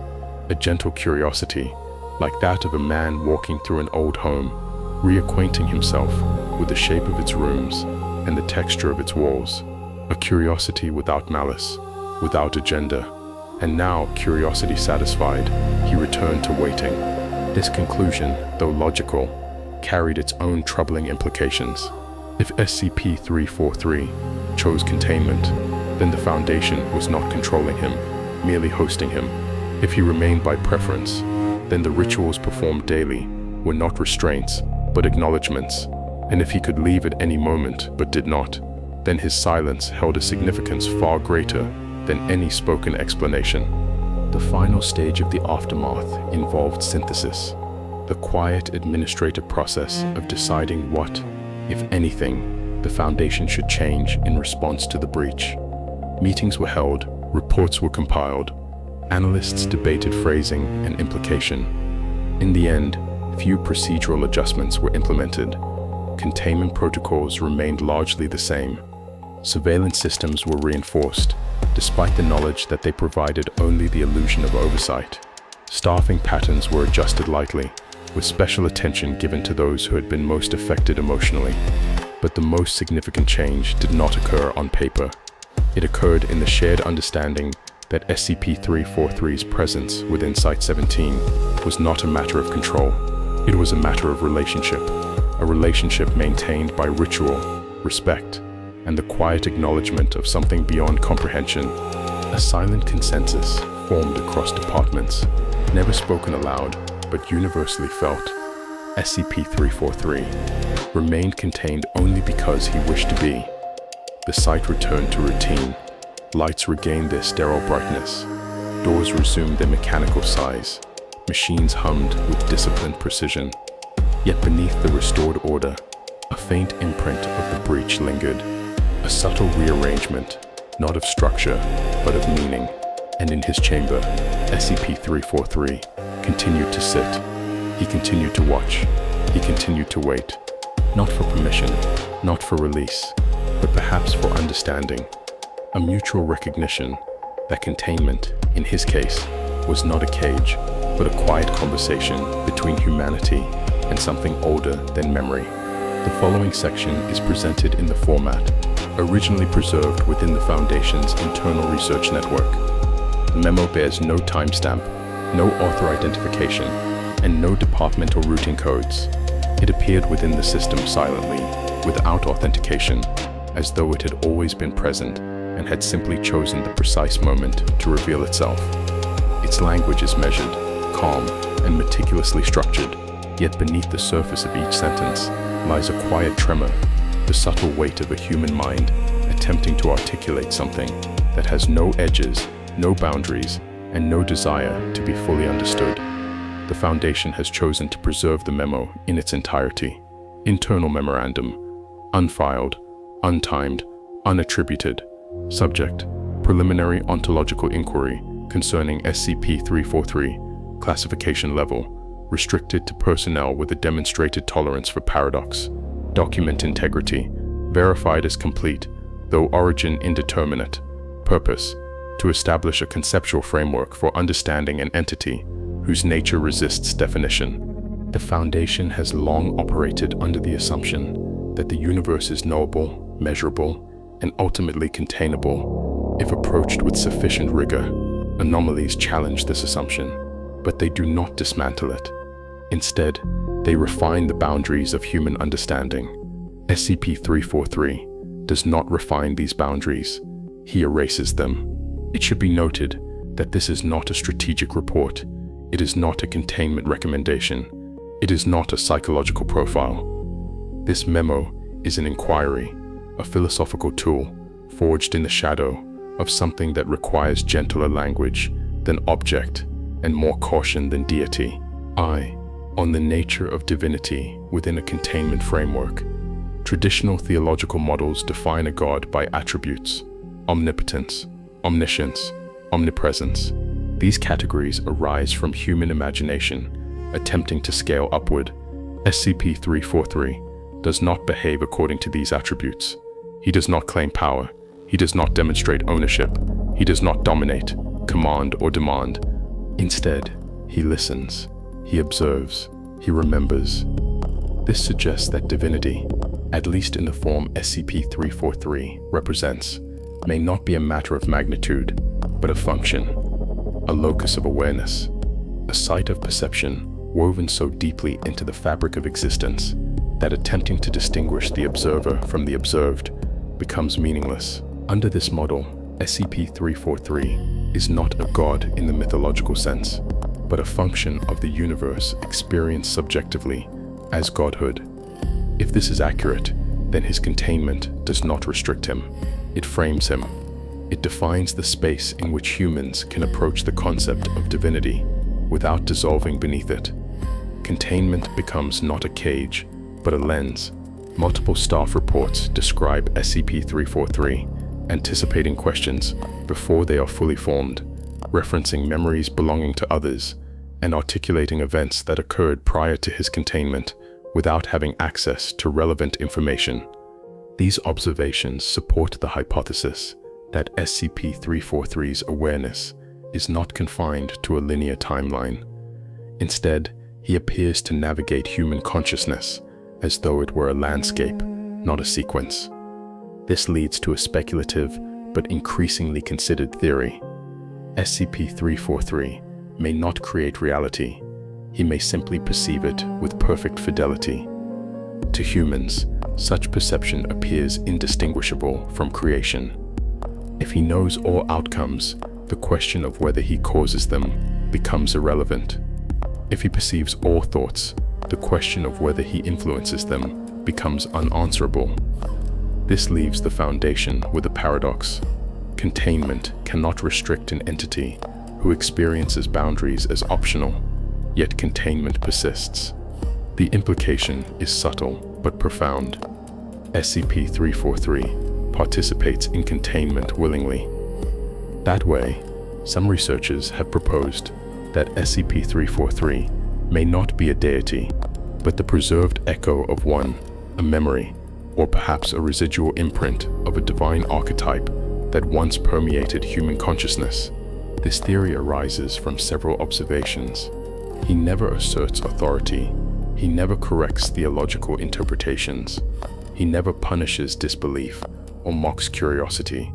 a gentle curiosity, like that of a man walking through an old home, reacquainting himself with the shape of its rooms and the texture of its walls. A curiosity without malice, without agenda. And now, curiosity satisfied, he returned to waiting. This conclusion, though logical, carried its own troubling implications. If SCP-343 chose containment, then the Foundation was not controlling him, merely hosting him. If he remained by preference, then the rituals performed daily were not restraints, but acknowledgements. And if he could leave at any moment, but did not, then his silence held a significance far greater than any spoken explanation. The final stage of the aftermath involved synthesis, the quiet administrative process of deciding what, if anything, the Foundation should change in response to the breach. Meetings were held, reports were compiled, analysts debated phrasing and implication. In the end, few procedural adjustments were implemented. Containment protocols remained largely the same. Surveillance systems were reinforced, despite the knowledge that they provided only the illusion of oversight. Staffing patterns were adjusted lightly, with special attention given to those who had been most affected emotionally. But the most significant change did not occur on paper. It occurred in the shared understanding that SCP-343's presence within Site-17 was not a matter of control. It was a matter of relationship, a relationship maintained by ritual, respect, and the quiet acknowledgement of something beyond comprehension. A silent consensus formed across departments, never spoken aloud, but universally felt. SCP-343 remained contained only because he wished to be. The site returned to routine. Lights regained their sterile brightness. Doors resumed their mechanical size. Machines hummed with disciplined precision. Yet beneath the restored order, a faint imprint of the breach lingered. A subtle rearrangement, not of structure, but of meaning. And in his chamber, SCP-343 continued to sit. He continued to watch. He continued to wait. Not for permission, not for release, but perhaps for understanding. A mutual recognition that containment, in his case, was not a cage, but a quiet conversation between humanity and something older than memory. The following section is presented in the format originally preserved within the Foundation's internal research network. The memo bears no timestamp, no author identification, and no departmental routing codes. It appeared within the system silently, without authentication, as though it had always been present and had simply chosen the precise moment to reveal itself. Its language is measured, calm, and meticulously structured, yet beneath the surface of each sentence lies a quiet tremor, the subtle weight of a human mind attempting to articulate something that has no edges, no boundaries, and no desire to be fully understood. The Foundation has chosen to preserve the memo in its entirety. Internal memorandum, unfiled, untimed, unattributed. Subject: preliminary ontological inquiry concerning SCP-343, classification level, restricted to personnel with a demonstrated tolerance for paradox. Document integrity, verified as complete, though origin indeterminate. Purpose: to establish a conceptual framework for understanding an entity whose nature resists definition. The Foundation has long operated under the assumption that the universe is knowable, measurable, and ultimately containable if approached with sufficient rigor. Anomalies challenge this assumption, but they do not dismantle it. Instead, they refine the boundaries of human understanding. SCP-343 does not refine these boundaries. He erases them. It should be noted that this is not a strategic report. It is not a containment recommendation. It is not a psychological profile. This memo is an inquiry, a philosophical tool forged in the shadow of something that requires gentler language than object and more caution than deity. On the nature of divinity within a containment framework. Traditional theological models define a god by attributes: omnipotence, omniscience, omnipresence. These categories arise from human imagination, attempting to scale upward. SCP-343 does not behave according to these attributes. He does not claim power. He does not demonstrate ownership. He does not dominate, command, or demand. Instead, he listens. He observes. He remembers. This suggests that divinity, at least in the form SCP-343 represents, may not be a matter of magnitude, but a function, a locus of awareness, a site of perception woven so deeply into the fabric of existence that attempting to distinguish the observer from the observed becomes meaningless. Under this model, SCP-343 is not a god in the mythological sense, but a function of the universe experienced subjectively as godhood. If this is accurate, then his containment does not restrict him. It frames him. It defines the space in which humans can approach the concept of divinity without dissolving beneath it. Containment becomes not a cage, but a lens. Multiple staff reports describe SCP-343 anticipating questions before they are fully formed, referencing memories belonging to others, and articulating events that occurred prior to his containment without having access to relevant information. These observations support the hypothesis that SCP-343's awareness is not confined to a linear timeline. Instead, he appears to navigate human consciousness as though it were a landscape, not a sequence. This leads to a speculative but increasingly considered theory. SCP-343 may not create reality. He may simply perceive it with perfect fidelity. To humans, such perception appears indistinguishable from creation. If he knows all outcomes, the question of whether he causes them becomes irrelevant. If he perceives all thoughts, the question of whether he influences them becomes unanswerable. This leaves the Foundation with a paradox. Containment cannot restrict an entity who experiences boundaries as optional, yet containment persists. The implication is subtle but profound. SCP-343 participates in containment willingly. That way, some researchers have proposed that SCP-343 may not be a deity, but the preserved echo of one, a memory, or perhaps a residual imprint of a divine archetype that once permeated human consciousness. This theory arises from several observations. He never asserts authority. He never corrects theological interpretations. He never punishes disbelief or mocks curiosity.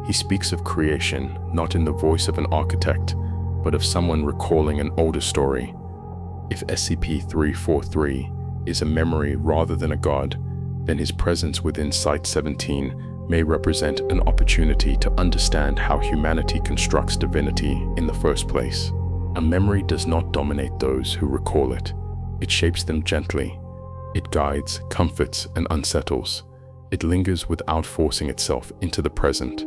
He speaks of creation not in the voice of an architect, but of someone recalling an older story. If SCP-343 is a memory rather than a god, then his presence within Site-17 may represent an opportunity to understand how humanity constructs divinity in the first place. A memory does not dominate those who recall it. It shapes them gently. It guides, comforts, and unsettles. It lingers without forcing itself into the present.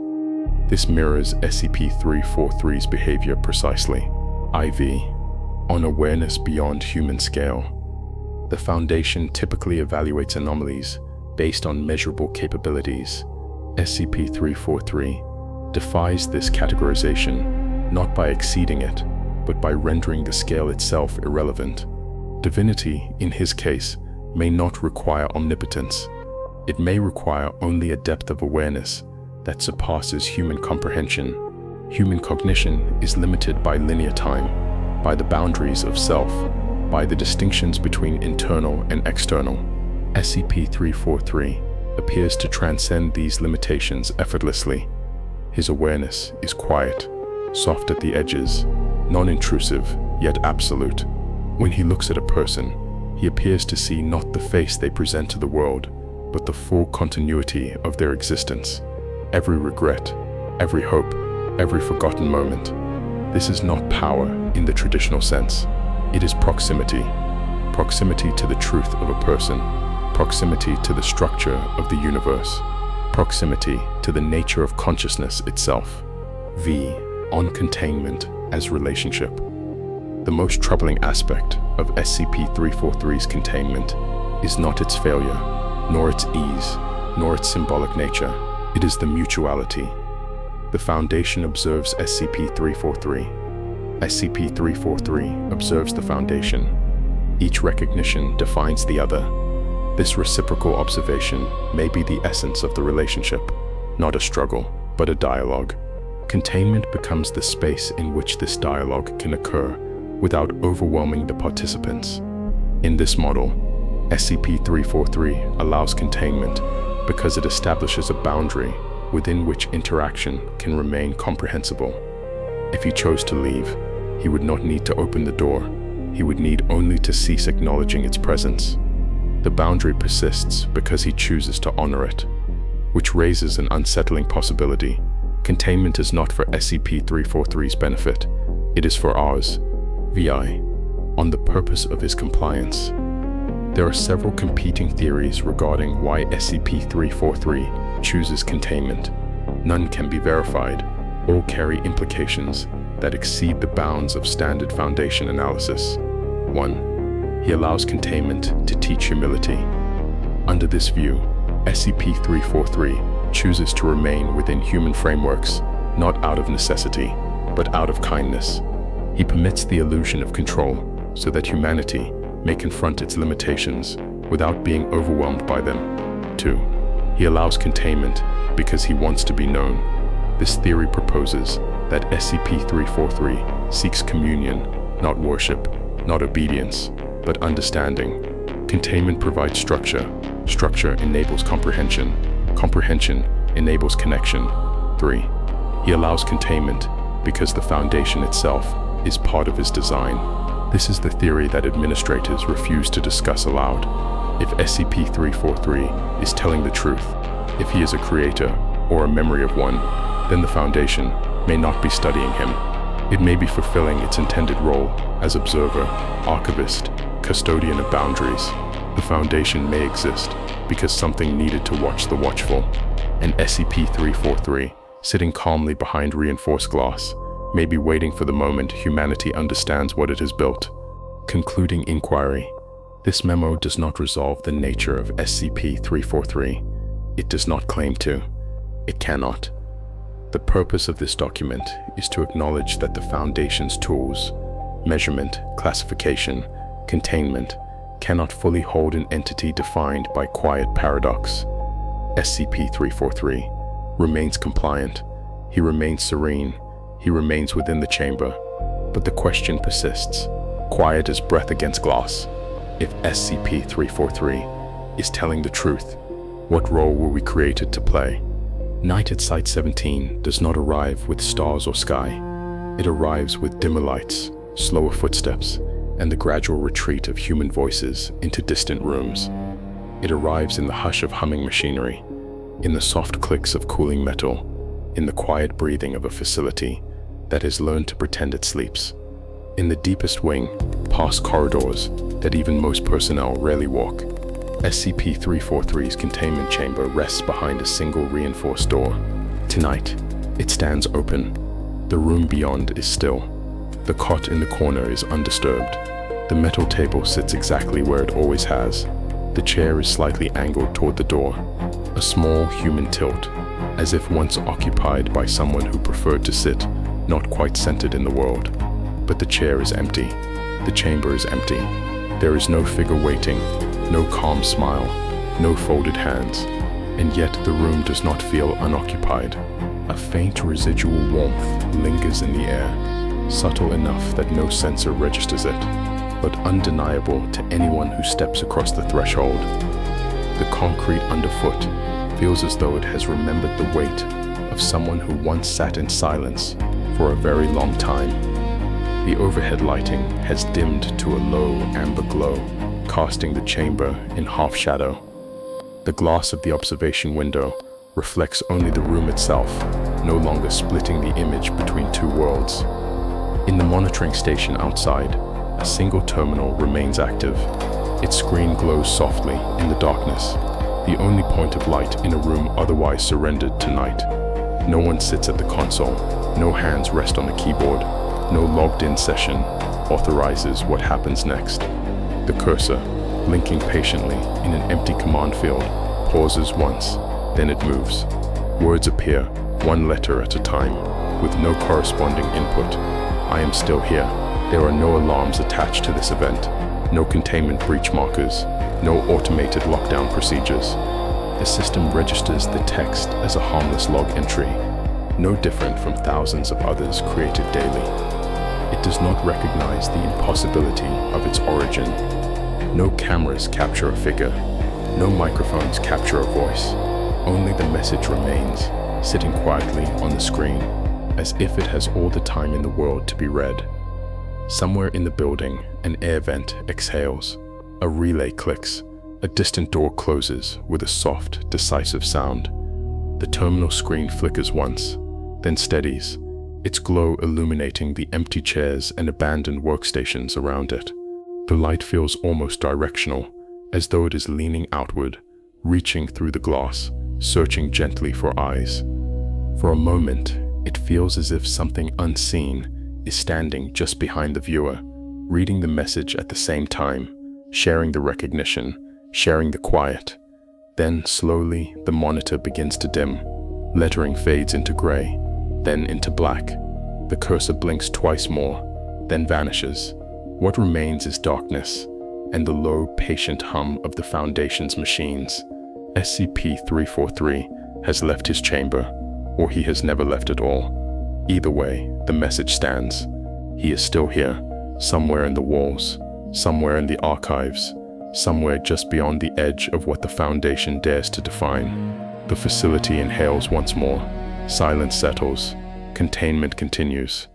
This mirrors SCP-343's behavior precisely. IV. On awareness beyond human scale. The Foundation typically evaluates anomalies based on measurable capabilities. SCP-343 defies this categorization, not by exceeding it, but by rendering the scale itself irrelevant. Divinity, in his case, may not require omnipotence. It may require only a depth of awareness that surpasses human comprehension. Human cognition is limited by linear time, by the boundaries of self, by the distinctions between internal and external. SCP-343 appears to transcend these limitations effortlessly. His awareness is quiet, soft at the edges, non-intrusive, yet absolute. When he looks at a person, he appears to see not the face they present to the world, but the full continuity of their existence. Every regret, every hope, every forgotten moment. This is not power in the traditional sense. It is proximity. Proximity to the truth of a person. Proximity to the structure of the universe. Proximity to the nature of consciousness itself. V. On containment as relationship. The most troubling aspect of SCP-343's containment is not its failure, nor its ease, nor its symbolic nature. It is the mutuality. The Foundation observes SCP-343. SCP-343 observes the Foundation. Each recognition defines the other. This reciprocal observation may be the essence of the relationship, not a struggle, but a dialogue. Containment becomes the space in which this dialogue can occur without overwhelming the participants. In this model, SCP-343 allows containment because it establishes a boundary within which interaction can remain comprehensible. If he chose to leave, he would not need to open the door. He would need only to cease acknowledging its presence. The boundary persists because he chooses to honor it, which raises an unsettling possibility. Containment is not for SCP-343's benefit. It is for ours, VI, on the purpose of his compliance. There are several competing theories regarding why SCP-343 chooses containment. None can be verified. All carry implications that exceed the bounds of standard Foundation analysis. 1. He allows containment to teach humility. Under this view, SCP-343 chooses to remain within human frameworks, not out of necessity, but out of kindness. He permits the illusion of control so that humanity may confront its limitations without being overwhelmed by them. 2. He allows containment because he wants to be known. This theory proposes that SCP-343 seeks communion, not worship, not obedience, but understanding. Containment provides structure. Structure enables comprehension. Comprehension enables connection. 3. He allows containment because the Foundation itself is part of his design. This is the theory that administrators refuse to discuss aloud. If SCP-343 is telling the truth, if he is a creator or a memory of one, then the Foundation may not be studying him. It may be fulfilling its intended role as observer, archivist, custodian of boundaries. The Foundation may exist because something needed to watch the watchful, and SCP-343 sitting calmly behind reinforced glass, maybe waiting for the moment humanity understands what it has built. Concluding inquiry. This memo does not resolve the nature of SCP-343. It does not claim to. It cannot. The purpose of this document is to acknowledge that the Foundation's tools, measurement, classification, containment, cannot fully hold an entity defined by quiet paradox. SCP-343 remains compliant. He remains serene. He remains within the chamber. But the question persists, quiet as breath against glass. If SCP-343 is telling the truth, what role were we created to play? Night at Site-17 does not arrive with stars or sky. It arrives with dimmer lights, slower footsteps, and the gradual retreat of human voices into distant rooms. It arrives in the hush of humming machinery, in the soft clicks of cooling metal, in the quiet breathing of a facility that has learned to pretend it sleeps. In the deepest wing, past corridors that even most personnel rarely walk, SCP-343's containment chamber rests behind a single reinforced door. Tonight, it stands open. The room beyond is still. The cot in the corner is undisturbed. The metal table sits exactly where it always has. The chair is slightly angled toward the door, a small human tilt, as if once occupied by someone who preferred to sit, not quite centered in the world. But the chair is empty. The chamber is empty. There is no figure waiting, no calm smile, no folded hands, and yet the room does not feel unoccupied. A faint residual warmth lingers in the air, subtle enough that no sensor registers it, but undeniable to anyone who steps across the threshold. The concrete underfoot feels as though it has remembered the weight of someone who once sat in silence for a very long time. The overhead lighting has dimmed to a low amber glow, casting the chamber in half shadow. The glass of the observation window reflects only the room itself, no longer splitting the image between two worlds. In the monitoring station outside, a single terminal remains active. Its screen glows softly in the darkness, the only point of light in a room otherwise surrendered to night. No one sits at the console, no hands rest on the keyboard, no logged-in session authorizes what happens next. The cursor, blinking patiently in an empty command field, pauses once, then it moves. Words appear, one letter at a time, with no corresponding input. I am still here. There are no alarms attached to this event, no containment breach markers, no automated lockdown procedures. The system registers the text as a harmless log entry, no different from thousands of others created daily. It does not recognize the impossibility of its origin. No cameras capture a figure, no microphones capture a voice. Only the message remains, sitting quietly on the screen, as if it has all the time in the world to be read. Somewhere in the building, an air vent exhales. A relay clicks. A distant door closes with a soft, decisive sound. The terminal screen flickers once, then steadies, its glow illuminating the empty chairs and abandoned workstations around it. The light feels almost directional, as though it is leaning outward, reaching through the glass, searching gently for eyes. For a moment, it feels as if something unseen is standing just behind the viewer, reading the message at the same time, sharing the recognition, sharing the quiet. Then, slowly, the monitor begins to dim. Lettering fades into gray, then into black. The cursor blinks twice more, then vanishes. What remains is darkness, and the low, patient hum of the Foundation's machines. SCP-343 has left his chamber, or he has never left at all. Either way, the message stands. He is still here, somewhere in the walls, somewhere in the archives, somewhere just beyond the edge of what the Foundation dares to define. The facility inhales once more. Silence settles. Containment continues.